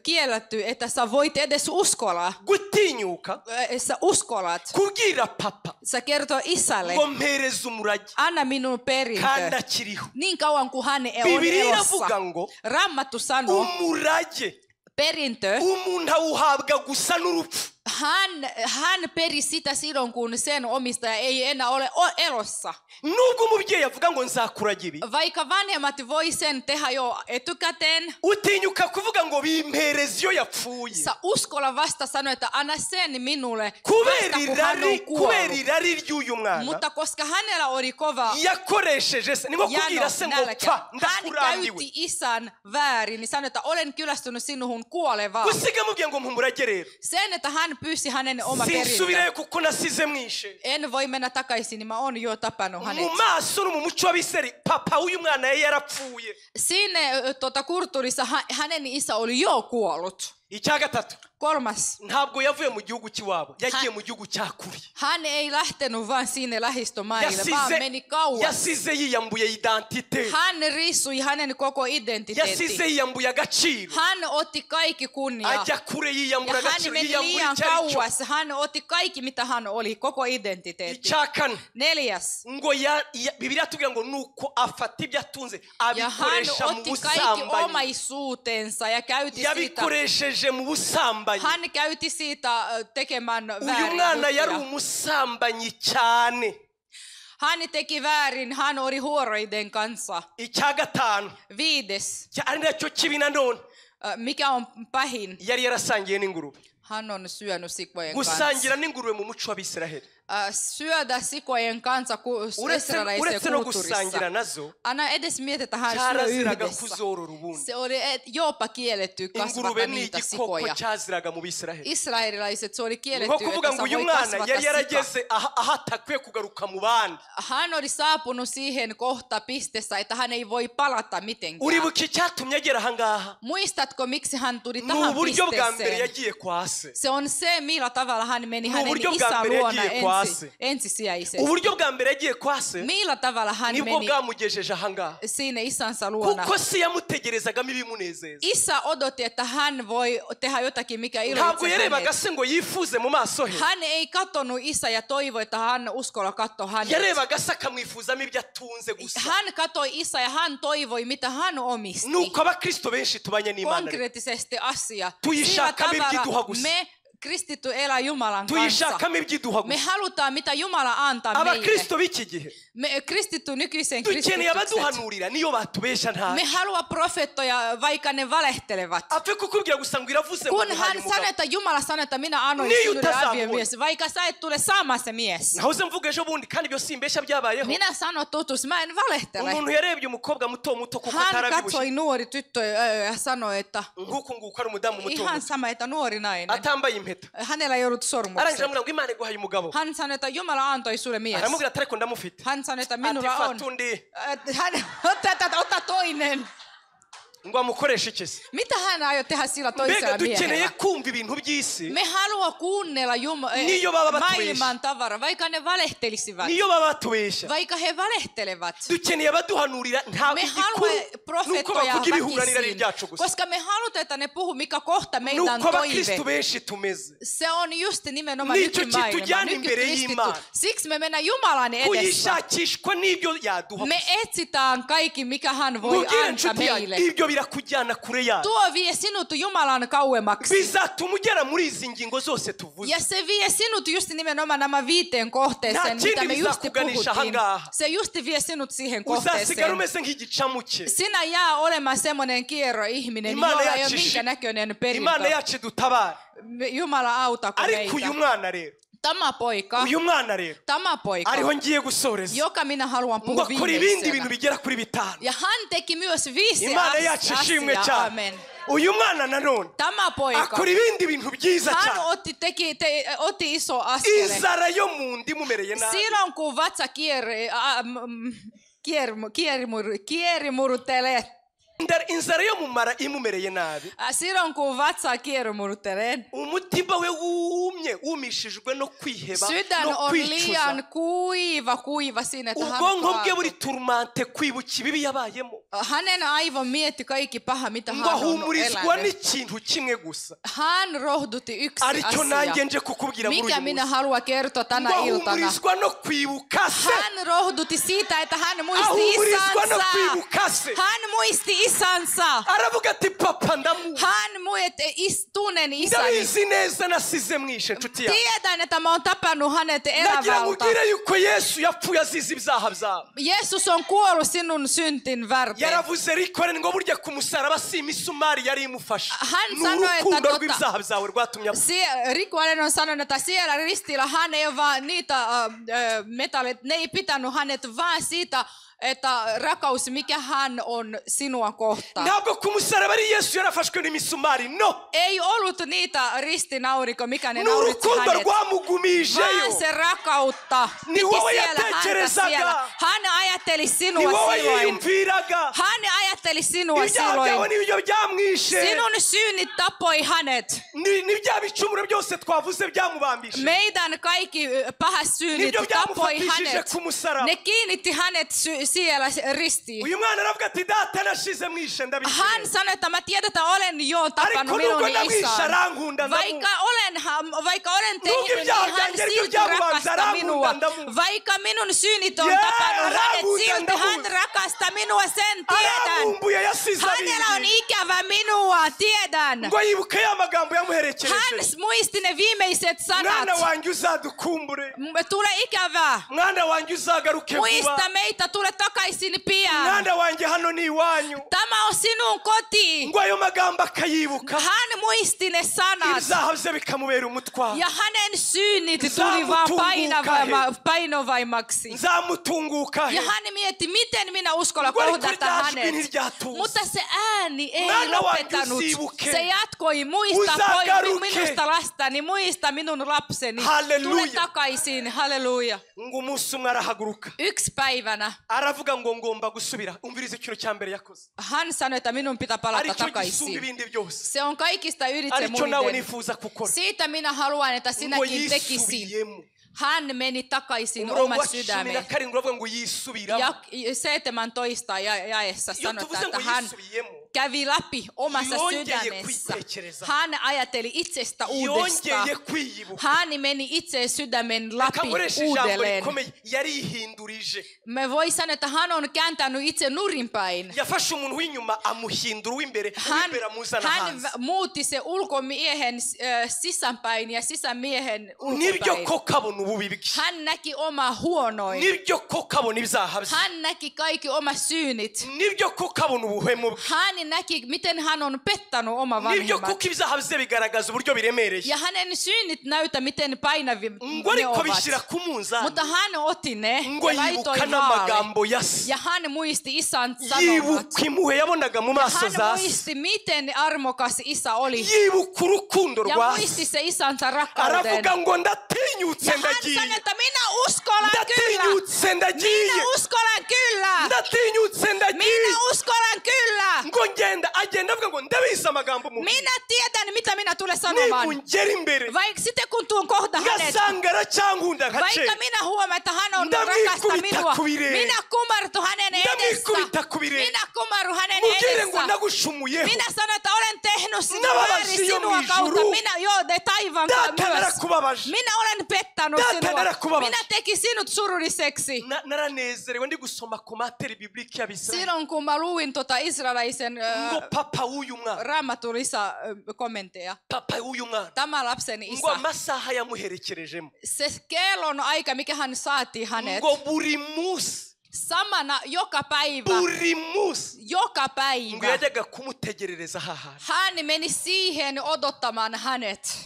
kielletty, että sä voit edes uskolla. Gutinyuka. Sä uskollat. Kugira papa. Sä kertoo isälle. Ngompereza umurage. Anna minun perintö. Kanda kiriho. Niin kauan kuin hän on elossa. Raamattu sanoo. Umurage. Perintö. Umuntu awuhabwa gusa n'urupfu. hän peri sitä silloin, kun sen omistaja ei enää ole elossa. Nubwo umubyeyi avuga ngo nzakuragira ibi. Vaikka vanhemmat voi sen tehdä jo etukäteen. Utinyuka kuvuga ngo bimpereze iyo yapfuye. Sä uskalla vasta sanoa, että anna sen minulle. Kubera irari ry'uyu mwana. Mutta koska hänellä oli kova yakoresheje se niko kugira se ngo pfa ndakurambiwe. Hän käytti isän väärin, niin sanoi, että olen kyllästynyt sinuhun kuolevaan. Gusiga mubwiye ngo mpumurage rero. Sen, että hän pyysi hänen oma perintö. Sinsubirayo kuko nasize mwishe. En voi mennä takaisin, niin mä oon jo tapannut hänet. Mu maso no mu muco w'abiseri papa uyu mwana yarapfuye. Sinne kulttuurissa hänen isä oli jo kuollut. Icya gatatu. Kolmas. Ntabwo yavuye mu gihugu cy'iwabo, yagiye mu gihugu cya kure. Hän ei lähtenyt vaan sinne lähistömaille, vaan meni kauas. Yasize yiyambuye identite. Hän riisui hänen koko identiteetti. Yasize yiyambuye agaciro. Hän otti kaikki kunnia. Ajya kure yiyambura agaciro. Hän meni liian kauas. Hän otti kaikki mitä hän oli, koko identiteetti. Icyakan. Neljäs. Ngo Biblia tugira ngo nuko afata ibyo atunze abikoresha mu busambanyi. Hän otti kaikki omaisuutensa ja käytti siitä. Yabikoresheje mu busambanyi. Hän käytti siitä tekemään väärin. Uyu mwana yari umusambanyi cyane. Hän teki väärin, hän oli huoroiden kanssa. Icya gatanu. Viides. Ari nacyo kibi nanone. Mikä on pahin? Yari yarasangiye n'ingurube. Hän on syönyt sikojen kanssa. Gusangira n'ingurube mu muco w'Abisiraheli. Syödä sikojen kanssa israelaisessa kulttuurissa. Anna edes miettiä, että hän syö yhdessä. Se oli jopa kielletty kasvata niitä sikoja. Israelilaiset se oli kielletty, että sä voi kasvata sikaa. Hän oli saapunut siihen pisteessä, että hän ei voi palata mitenkään. Muistatko, miksi hän tuli tähän pisteeseen? Se on se, millä tavalla hän meni hänen isän luona ensisijaisesti. Uburyo bwa mbere yagiye kwa se. Millä tavalla hän meni? Nibwo bwamugejeje ahangaha. Sinne isänsä luona. Kuko se yamutegerezagamo ibimunezeza. Isä odotti, että hän voi tehdä jotakin, mikä iloitsee hänet. Ntabwo yarebaga se ngo yifuze mu maso he. Hän ei katsonut isä ja toivoi, että hän uskolla katsoi hänet. Yarebaga se akamwifuzamo ibyo atunze gusa. Hän katsoi isä ja hän toivoi, mitä hän omisti. Nuko abakristo benshi tubanye n'Imana. Konkreettisesti asia. Tuyishakamo ibyiduha gusa. Kristitty elää Jumalan kanssa. Me halutaan, mitä Jumala antaa meille. Abakristo b'iki gihe. Me kristitty nykyisen kristitykset. Dukeneye abaduhanurira niyo batubesha nta. Me halua profeettoja, vaikka ne valehtelevat. Apfe kukubwira gusa ngo iravuze ngo kun hän sanoo, että Jumala sanoo, että minä annoin sinulle aviomies, vaikka sä et tule saamaan se mies. Nahoze mvuga ejo bundi kandi byo simbesha byabayeho. Minä sanon totuus, mä en valehtele. Umuntu yarebye umukobwa muto kuko hän katsoi nuori tyttö ja sanoi, että nguku ari umudamu muto. Ihan sama, että nuori nainen. Atambaye impeta. Hänellä ei ollut sormuksia. Arangira ngo Imana iguhaye umugabo. Hän sanoi, että Jumala antoi sulle mies. Aramubwira ati ariko ndamufite. Hän sanoi, että minulla on. Hän ottaa toinen. Ngo amukoreshe ikisi. Mitä hän aiot tehdä sillä toisella miehellä? Dukeneye kumva ibintu by'isi. Me halua kuunnella maailman tavara, vaikka ne valehtelisivat. Niyo baba tubesha. Vaikka he valehtelevat. Dukeneye abaduhanurira nta me halua profeettoja väkisin, koska me halutaan, että ne puhuu, mikä kohta meidän on toive. Se on just nimenomaan nykymaailma, nykykristitty. Siksi me mennään Jumalan edessä. Me etsitään kaikki, mikä hän voi antaa meille. Tuo vie sinut Jumalan kauemmaksi. Ja se vie sinut just nimenomaan nämä 5 kohteeseen, mitä me just puhuttiin. Se just vie sinut siihen kohteeseen. Sinä jää olemaan semmoinen kierro ihminen, jolla ei ole minkä näköinen perintö. Jumala autako meitä. Tämä poika, joka minä haluan puhua viimeisenä. Ja hän teki myös 5 asiaa. Amen. Tämä poika, hän otti iso askeleen. Silloin kun vatsa kierimurtelee. Inzara yo mumara imumereye nabi. Silloin kun vatsa kierimurtelee. Umutima we wumishijwe no kwiheba. Sydän on liian kuiva siinä, että hän ubwonko bwe buri turmante kwibuka ibibi yabayemo. Hänen aivon mietti kaikki paha, mitä hän on elänyt. Hän rohdutti yksi asia. Mikä minä haluan kertoa tänä iltana? Hän rohdutti siitä, että hän muisti isänsä. Hän muisti isänsä. Aravuga ati papa ndamu. Hän tunnen isäni. Ndabizi neza nasize mwishe nshuti yawe. Tiedän, että mä oon tapannut hänet elävältä. Ndagira mubwire yuko Yesu yapfuye azize ibyaha byawe. Jeesus on kuollut sinun syntin varten. Yaravuze rikore ngo burya ku musaraba si imisumari yari imufasha. Hän sanoi, että Rikonen on sanonut, että siellä ristillä hän ei vaan niitä metallit, ne ei pitänyt hänet vaan siitä, että rakkaus, mikä hän on sinua kohtaan. Ei ollut niitä ristinauriko, mikä ne nauritsi hänet, vaan se rakkautta piti siellä häntä siellä. Hän ajatteli sinua silloin. Hän ajatteli sinua silloin. Sinun synnit tappoi hänet. Meidän kaikki pahassynnit tappoi hänet. Ne kiinnitti hänet siellä ristiin. Hän sanoi, että mä tiedän, että olen jo tappanut minun isän. Vaikka olen tehnyt, niin hän silti rakastaa minua. Vaikka minun synnit on tapannut hänet, silti hän rakastaa minua, sen tiedän. Hänellä on ikävä minua, tiedän. Hän muisti ne viimeiset sanat. Tule ikävää. Muista meitä, tule takaisin pian. Tämä on sinun koti. Hän muisti ne sanat. Ja hänen synnit tuli vaan painovaimmaksi. Ja hän mietti, miten minä uskalla kohdata hänet. Mutta se ääni ei lopettanut. Se jatkoi, muista minusta lastani, muista minun lapseni. Tule takaisin, halleluja. Yksi päivänä hän sanoi, että minun pitää palata takaisin. Se on kaikista ylitse muiden. Siitä minä haluan, että sinäkin tekisin. Hän meni takaisin oman sydämeen. Ja 17 jaessa sanotaan, että hän kävi läpi omassa sydämessä. Hän ajatteli itsestä uudestaan. Hän meni itse sydämen läpi uudelleen. Me voi sanoa, että hän on kääntänyt itse nurinpäin. Hän muutti se ulkomiehen sisäänpäin ja sisämiehen ulkopäin. Hän näki oma huonoin. Hän näki kaikki oma syynit. Hän näki, miten hän on pettanut oma vanhemmat. Ja hänen synnit näytä, miten painavia ne ovat. Mutta hän otti ne ja laitoi maalle. Ja hän muisti isän sanomat. Hän muisti, miten armokas isä oli. Ja muisti se isänsä rakkauden. Ja hän sanoi, että minä uskallan kyllä. Minä uskallan kyllä. Minä uskallan kyllä. Minä tiedän, mitä minä tulen sanomaan. Vaikka sitten kun tuun kohta hänet. Vaikka minä huomaan, että hän on rakasta minua. Minä kumartu hänen edessä. Minä kumarru hänen edessä. Minä sanon, että olen tehnyt sinua väärin sinua kautta. Minä taivaan myös. Minä olen pettanut sinua. Minä tekin sinut surulliseksi. Silloin kun mä luin israelaisen Raamatun kommentteja. Tämä lapseni isä. Se kellon aika, mikä hän saatiin hänet. Samana joka päivä. Joka päivä. Hän meni siihen odottamaan hänet.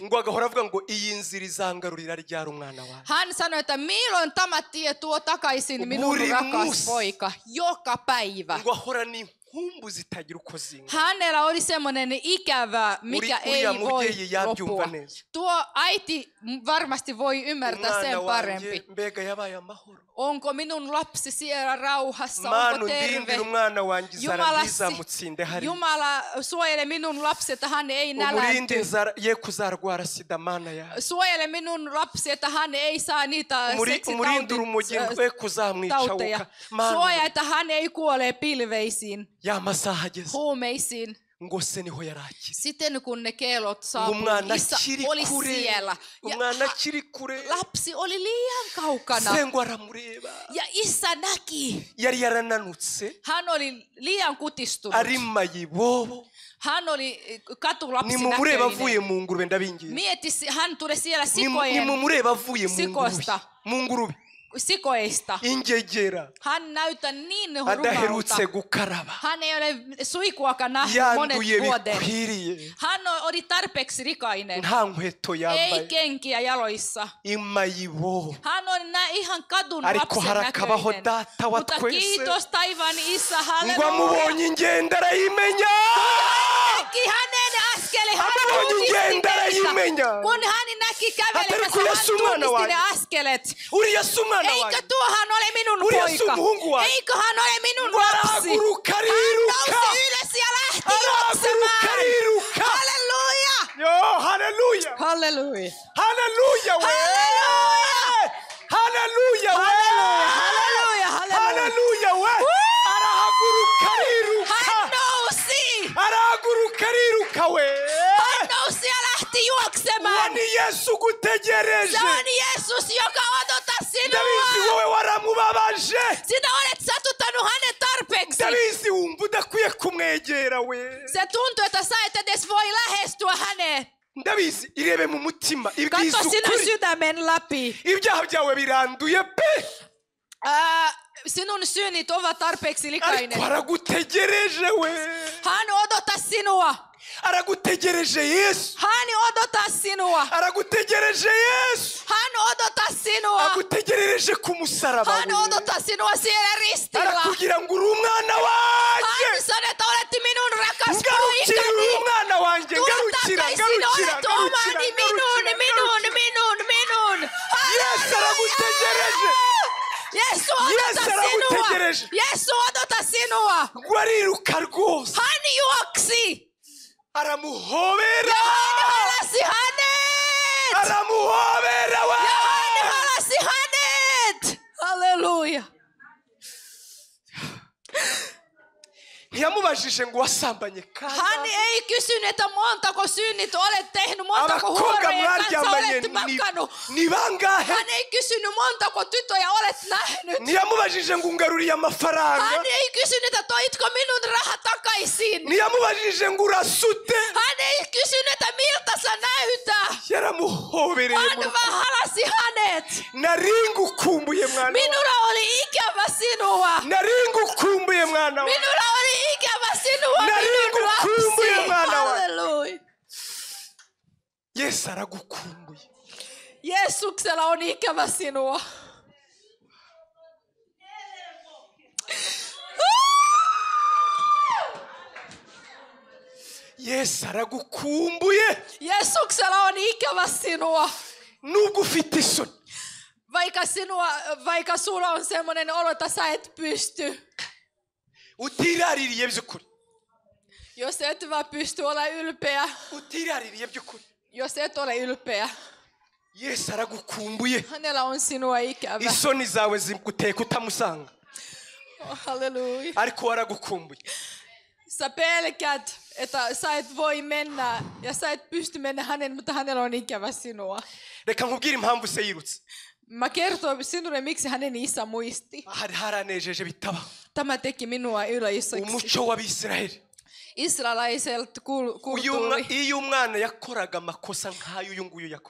Hän sanoi, että milloin tämä tie tuo takaisin minun rakas poika. Joka päivä. Hänellä oli semmoinen ikävä, mikä ei voi loppua. Tuo äiti varmasti voi ymmärtää sen parempi. Onko minun lapsi siellä rauhassa? Onko terve? Jumala suojele minun lapsi, että hän ei nälänty. Suojele minun lapsi, että hän ei saa niitä seksitauteja. Suoja, että hän ei kuole pilveisiin. Huumeisiin. ngo se niho yarakiri. Sitten kun ne kellot saapui, isä oli siellä. Lapsi oli liian kaukana. Ja isä näki. Hän oli liian kutistunut. Hän oli katulapsi näköinen. Mietti, hän tuli siellä sikoista. Hän näyttää niin rumalta. Hän ei ole suikuakaan nähnyt monet vuodet. Hän oli tarpeeksi rikainen. Ei kenkiä jaloissa. Hän on ihan kadun lapsen näköinen. Mutta kiitos taivaan Isä, halleluja. Näki hänen askeleen. Kun hän näki kävelemässä, hän tunnisti ne askeleet. Eikö tuohan ole minun poika? Eikö hän ole minun lapsi? Hän nousi ylös ja lähti juoksemaan. Halleluja! Joo, halleluja! Halleluja! Halleluja! Halleluja! Halleluja! Halleluja! Hän nousi! Hän nousi ja lähti juoksemaan. Se on Jeesus, joka odottaa sinua. Sinä olet satuttanut hänen tarpeeksi. Se tuntuu, että sä et edes voi lähestyä häneen. Katso sinun sydämen läpi. Sinun synnit ovat tarpeeksi likainen. Hän odottaa sinua. Hän odottaa sinua. Hän odottaa sinua. Hän odottaa sinua siellä ristillä. Hän sanoo, että olet minun rakas poikani. Tule takaisin, olet omani, minun. Jeesus odottaa sinua. Hän juoksi. Ja hän halasi hänet. Halleluja. Hän ei kysynyt, että montako synnit olet tehnyt, montako huorojen kanssa olet makannut. Hän ei kysynyt, montako tytöjä olet nähnyt. Hän ei kysynyt, että toitko minun rahat takaisin. Hän ei kysynyt, että miltä sä näytät. Hän vaan halasi hänet. Minulla oli ikävä sinua. Minulla oli ikävä sinua, minun lapsi. Halleluja. Jeesuksella on ikävä sinua. Jeesuksella on ikävä sinua. Vaikka sulla on semmoinen olo, että sä et pysty. Jos et vaan pysty olemaan ylpeä. Jos et ole ylpeä. Hänellä on sinua ikävä. Halleluja. Sä pelkät, että sä et voi mennä ja sä et pysty mennä hänen, mutta hänellä on ikävä sinua. Mä kertoin sinulle, miksi hänen isä muisti. Tämä teki minua iloiseksi. Israelaiselta kulttuuri.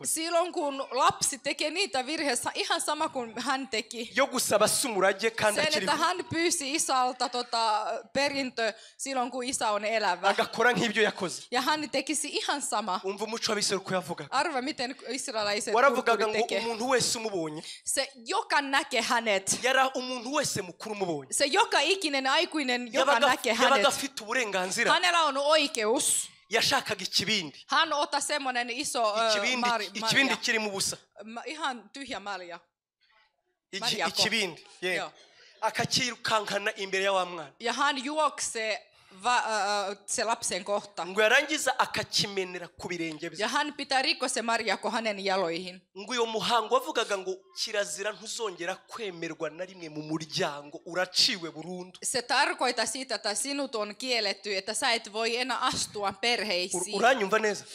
Silloin kun lapsi tekee niitä virheitä, ihan sama kuin hän teki. Sen, että hän pyysi isältä perintö silloin kun isä on elävä. Ja hän tekisi ihan sama. Arva miten israelaiset kulttuuri tekee. Se joka näkee hänet. Se joka ikinen aikuinen joka näkee hänet. Hänellä on oikeus. Hän ottaa semmoinen iso ikibindi kirimo ubusa. Ihan tyhjä malja. Ikibindi. Akakirukankana imbere ya wa mwana. Ja hän juoksee se lapsen kohta. Ngo yarangiza akakimenera ku birenge bye. Ja hän pitää rikkoa se marjako hänen jaloihin. Ngo uyo muhango wavugaga ngo kirazira ntuzongera kwemerwa na rimwe mu muryango uraciwe burundu. Se tarkoittaa sitä, että sinut on kielletty, että sä et voi enää astua perheisiin. Uranyumva neza?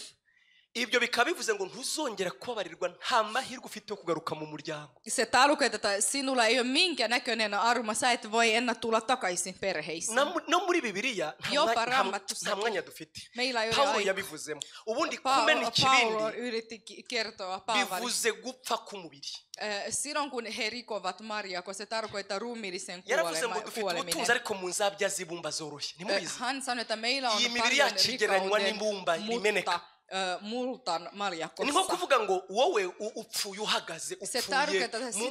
Ibyo bikabivuze ngo ntuzongera kubabarirwa nta mahirwe ufite yo kugaruka mu muryango. Se tarkoittaa, että sinulla ei ole minkään näköinen arma, sä et voi enää tulla takaisin perheisiin. No muri Bibiliya nta mwanya dufite. Paulo yabivuzemo. Ubundi kumena ikibindi yritti kertoa Paavali. Bivuze gupfa k'umubiri. Silloin kun he rikovat marjako, se tarkoittaa ruumiillisen kuoleminen. Ariko mu nzabya z'ibumba zoroshye. Ntimubizi? Hän sanoi, että meillä on paljon rikkauden, multan maljakossa. Ni nko kuvuga ngo wowe upfuye uhagaze upfuye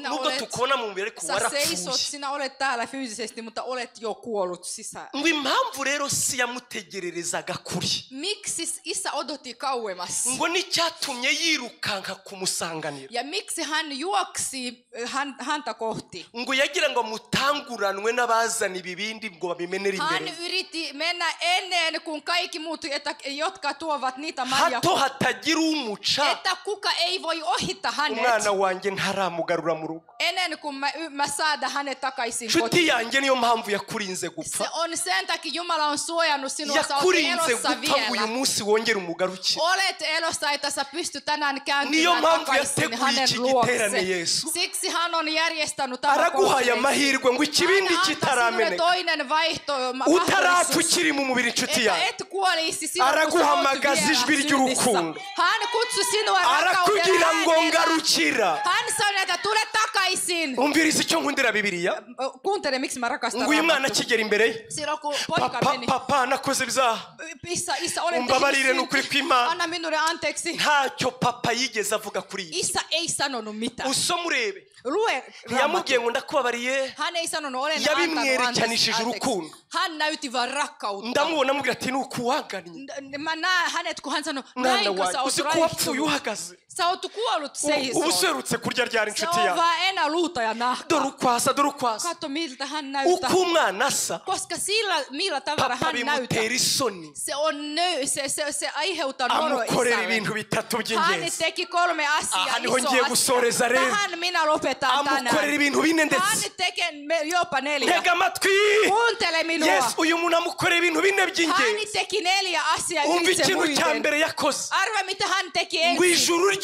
nubwo tukubona mu mubiri ko warapfuye. Sinä olet täällä fyysisesti, mutta olet jo kuollut sisään. Ngo impamvu rero si yamutegererezaga kuri. Miksi isä odotti kauemmas? Ngo ni cyatumye yirukanka kumusanganira. Ja miksi hän juoksi häntä kohti? Ngo yagira ngo mutanguranwe n'abazana ibibindi ngo babimenere imbere. Hän yritti mennä ennen kuin kaikki muut, jotka tuovat niitä hato hatagira umuca. Että kuka ei voi ohittaa hänet. Umwana wanjye ntaramugarura mu rugo. Ennen kuin mä saada hänet takaisin kotiin. Nshuti yanjye niyo mpamvu yakurinze gupfa. Se on sen takia Jumala on suojannut sinua, sä olet elossa vielä. Uyu munsi wongera umugarukire. Olet elossa, että sä pystyt tänään kääntymään takaisin hänen luokseen. Siksi hän on järjestänyt araguhaya mahirwe ngo ikibindi kitarameneka. Toinen vaihto. Utarapfa ukiri mu mubiri nshuti yawe. Et kuolisi sinua. Araguhamagaza ijwi ry'urukundo. Hän kutsui sinua rakkaudella. Arakugira ngo ngarukira. Hän sanoi, että tule takaisin. Umviriza icyo nkundira Bibiliya. Kuuntele miksi mä rakastan Raamattua. Ngo umwana kigera imbere. Silloin kun poika meni. Papa nakoze ibyaha. Isä olen umbabarire n'ukuri kw'Imana. Anna minulle anteeksi. Ntacyo papa yigeze avuga kuri iyi. Isä ei sanonut mitään. Usomurebe. Lue yamubwiye ngo ndakubabariye. Hän ei sanonut olen yabimwerekanishije urukundo. Hän näytti vain rakkautta. Ndamubona mubwira ati nukuwanganye. Mä näen hänet kun hän sanoi näinkö sä oot raihtunut. Sä oot kuollut seisoo. Userutse kurya ryari inshuti yawe. Se on vaan enää luuta ja nahka. Dorukwasa. Katso miltä hän näyttää. Ukumwanasa. Koska sillä millä tavalla hän näyttää. Se on se aiheuttaa noro isälle. Hän teki 3 asiaa. Tähän minä lopetan tänään. Hän tekee jopa 4. Kuuntele minua. Yes, uyu muntu amukorera ibintu bine by'ingenzi. Hän teki 4 asiaa ylitse muiden. Arva mitä hän teki ensin.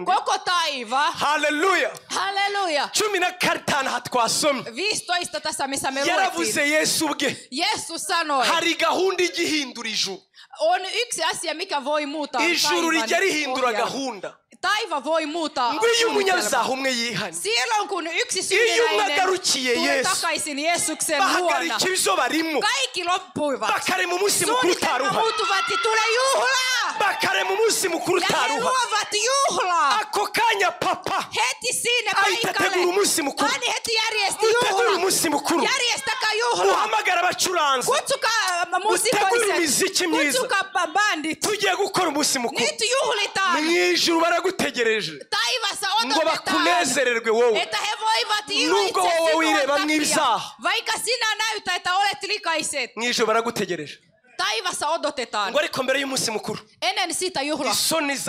Koko taivaan. Halleluja. Halleluja. 15 hatwasomye. 15 tässä missä me luettiin. Yaravuze Yesu ubwe. Yesus sanoi. Hari gahunda igihindura ijuru. On yksi asia mikä voi muuttaa taivaan. Ijuru rijya rihindura gahunda. Taiva voi muuttaa. Ngwiyo umunyabyaha umwe yihanye. Silloin kun yksi syntiläinen tulee takaisin Jeesuksen luona. Kaikki loppuivat. Bakare mu munsi mukuru taruha. Muuttuvat ja tulee juhla. Bakare mu munsi mukuru taruha. Ja he luovat juhlaa. Ako kanya papa. Heti siinä paikalle. Hän heti järjesti juhla. Järjestäkää juhla. Uhamagara abacuranzi. Kutsukaa musikoiset. Kutsukaa bandit. Tugiye gukora umunsi mukuru. Nyt juhlitaan. Mwijuru baragutegereje. Taivassa ngo bakunezererwe wowe. Että he voivat iloitse sinua. Vaikka sinä näytät, että olet likaiset. Mwijuru baragutegereje. Taivassa odotetaan. Ngo ariko mbere y'umunsi mukuru. Ennen sitä juhlaa.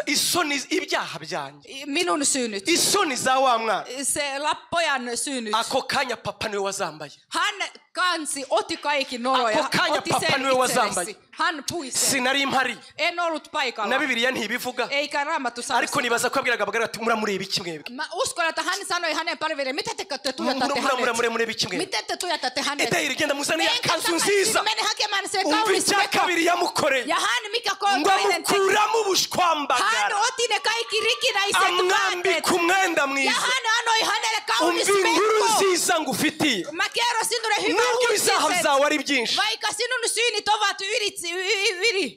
Isoni ibyaha byanjye. Minun syynyt. Isoni za wa mwana. Se pojan syynyt. Ako kanya papa niwe wazambaye. Hän kansi otti kaikki noloja. Ako kanya papa niwe wazambaye. Hän pui sen. Sinari impari. En ollut paikalla. Na Bibiliya ntibivuga. Eikä Raamattu sano. Ariko nibaza ko abwiraga abagara ati muramureba iki mwebwe. Mä uskon että hän sanoi hänen palvelijalle mitä te tuijotatte hänet. Mitä te tuijotatte hänet. Etei rigenda muzani ya kanzu nziza. Mene hakemaan se kaunis kabiri yamukoreye. Ja hän mikä toinen teki. Ngokuramu bushkwambagara. Hän otti ne kaikki rikinäiset vaatteet. Kumwenda mwiza. Ja hän annoi hänelle kaunis mekko. Nziza ngufiti. Mä kerron sinulle hyvän uutisen. Vaikka sinun syynit ovat yli.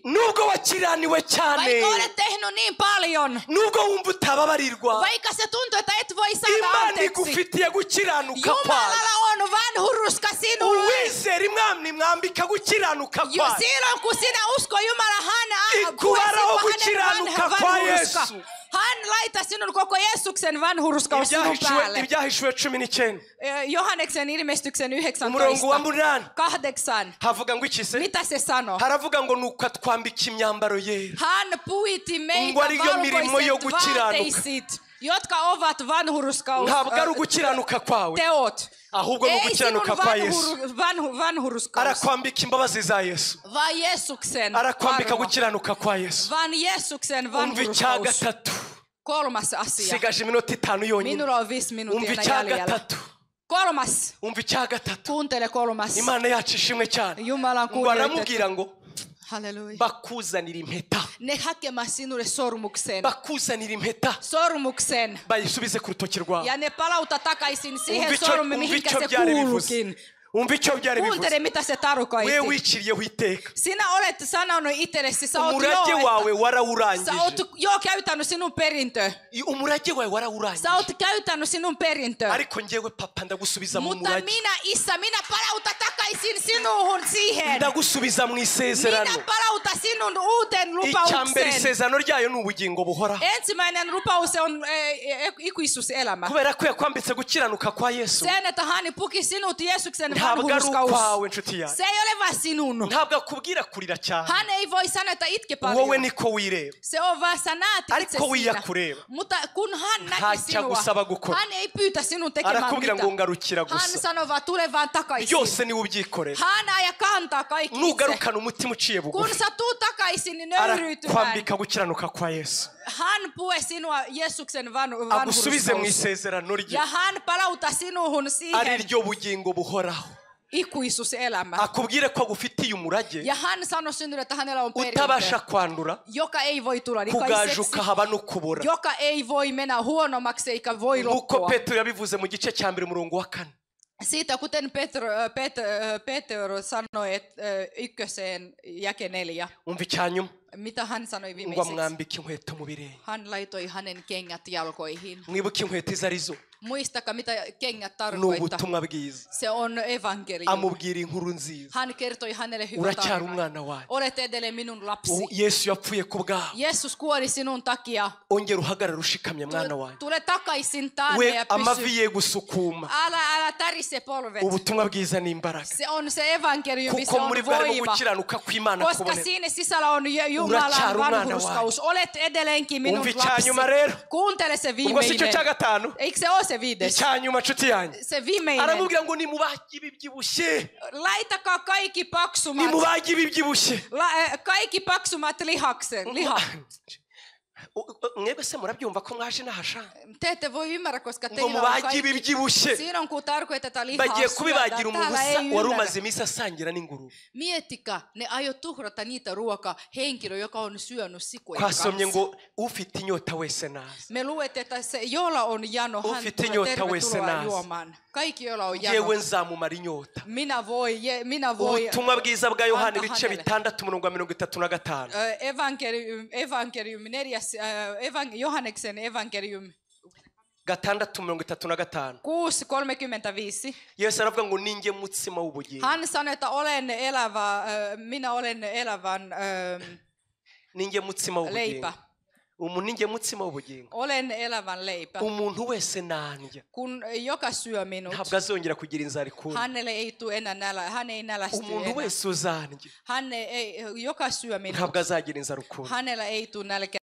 Nubwo wakiraniwe cyane. Vaikka olet tehnyt niin paljon. Nubwo wumva utababarirwa. Vaikka se tuntuu että et voi saada anteeksi. Imani gufitiye gukiranuka kwawe. Jumalalla on vanhurruska sinulle. Uwizera Imana mwambika gukiranuka kwawe. Silloin kun sinä usko Jumala hän ikubaraho gukiranuka gukiranuka kwa Yesu. Hän laittaa sinun koko Jeesuksen vanhurskaus sinun päälle. Ibyahishuwe 19. Johanneksen ilmestyksen 19. Umurongo wa 8. Havuga ngo iki se? Mitä se sanoo? Haravuga ngo nuko twambika imyambaro yera. Hän puiti meitä valkoiset vaatteet, jotka ovat vanhurskaus teot. Ahubwo no gukiranuka kwa Yesu. Vanhurskaus. Arakwambika imbabazi za Yesu. Vaan Jeesuksen. Arakwambika gukiranuka kwa Yesu. Vaan Jeesuksen vanhurskaus. Kolmas asia. Sigaje iminota 5 yonyine. Minulla on 5 minuuttia jäljellä. Kolmas. Kuuntele kolmas. Imana yacu ishimwe cyane. Jumalan kunnioitettu. Ngo Halleluja. Bakuzanira impeta. Ne hakemaan sinulle sormuksen. Bakuzanira impeta. Sormuksen. Bayisubize ku rutoki rwawe. Ja ne palauta takaisin siihen sormen mihinkä se kuuluukin. Kuuntele mitä se tarkoitti. Sinä olet sanonut itsellesi, sä oot jo käytänyt sinun perintö. Sä oot käytänyt sinun perintö. Mutta minä, Isä, minä palautan takaisin sinuun siihen. Minä palautan sinun uuteen lupaukseen. Ensimmäinen lupaus on ikuisuuselämä. Sen, että hän puki sinut Jeesuksen vanhurskaus. Se ei ole vaan sinun. Hän ei voi sanoa, että itke paljon. Se on vaan sä näet itse siinä. Mutta kun hän näki sinua, hän ei pyytä sinun tekemään mitään. Hän sanoo vaan, tule vaan takaisin. Hän aja kantaa kaikki itse. Kun sä tuut takaisin, niin nöyryytymään. Hän pue sinua Jeesuksen vanhurskaus. Ja hän palautaa sinuun siihen ikuisuuselämä. Ja hän sanoi sinulle, että hänellä on perintö, joka ei voi tulla likaiseksi, joka ei voi mennä huonommaksi eikä voi loppua. Siitä kuten Peter sanoi, että ykköseen jae 4. Mitä hän sanoi viimeiseksi? Hän laitoi hänen kengät jalkoihin. Muistakaa mitä kengät tarkoittaa. Se on evankeliumi. Hän kertoi hänelle hyvän tarinan. Olet edelleen minun lapsi. Jeesus kuoli sinun takia. Tule takaisin tänne ja pysy. Älä tärise polvet. Se on se evankeliumi, se on voima. Koska siinä sisällä on Jumalan vanhurskaus. Olet edelleenkin minun lapsi. Kuuntele se viimeinen. Eikö se ole se viides? Se viimeinen. Laitakaa kaikki paksumat. Kaikki paksumat lihat. Te ette voi ymmärrä, koska teillä on kaikki. Siinä on kun tarkoitetaan lihaa syödä. Miettikää, ne aiot tuhrata niitä ruokaa henkilö, joka on syönyt sikojen kanssa. Me luet, että se, jolla on jano, hän tulee tervetuloa juomaan. Kaikki, joilla on jano. Minä voi evankeliumi 4. Johanneksen evankeliumi 6:35. Hän sanoi, että minä olen elävän leipä. Olen elävän leipä. Kun joka syö minut, hänelle ei tule enää nälä, hän ei nälästy enää. Joka syö minut, hänellä ei tule nälkä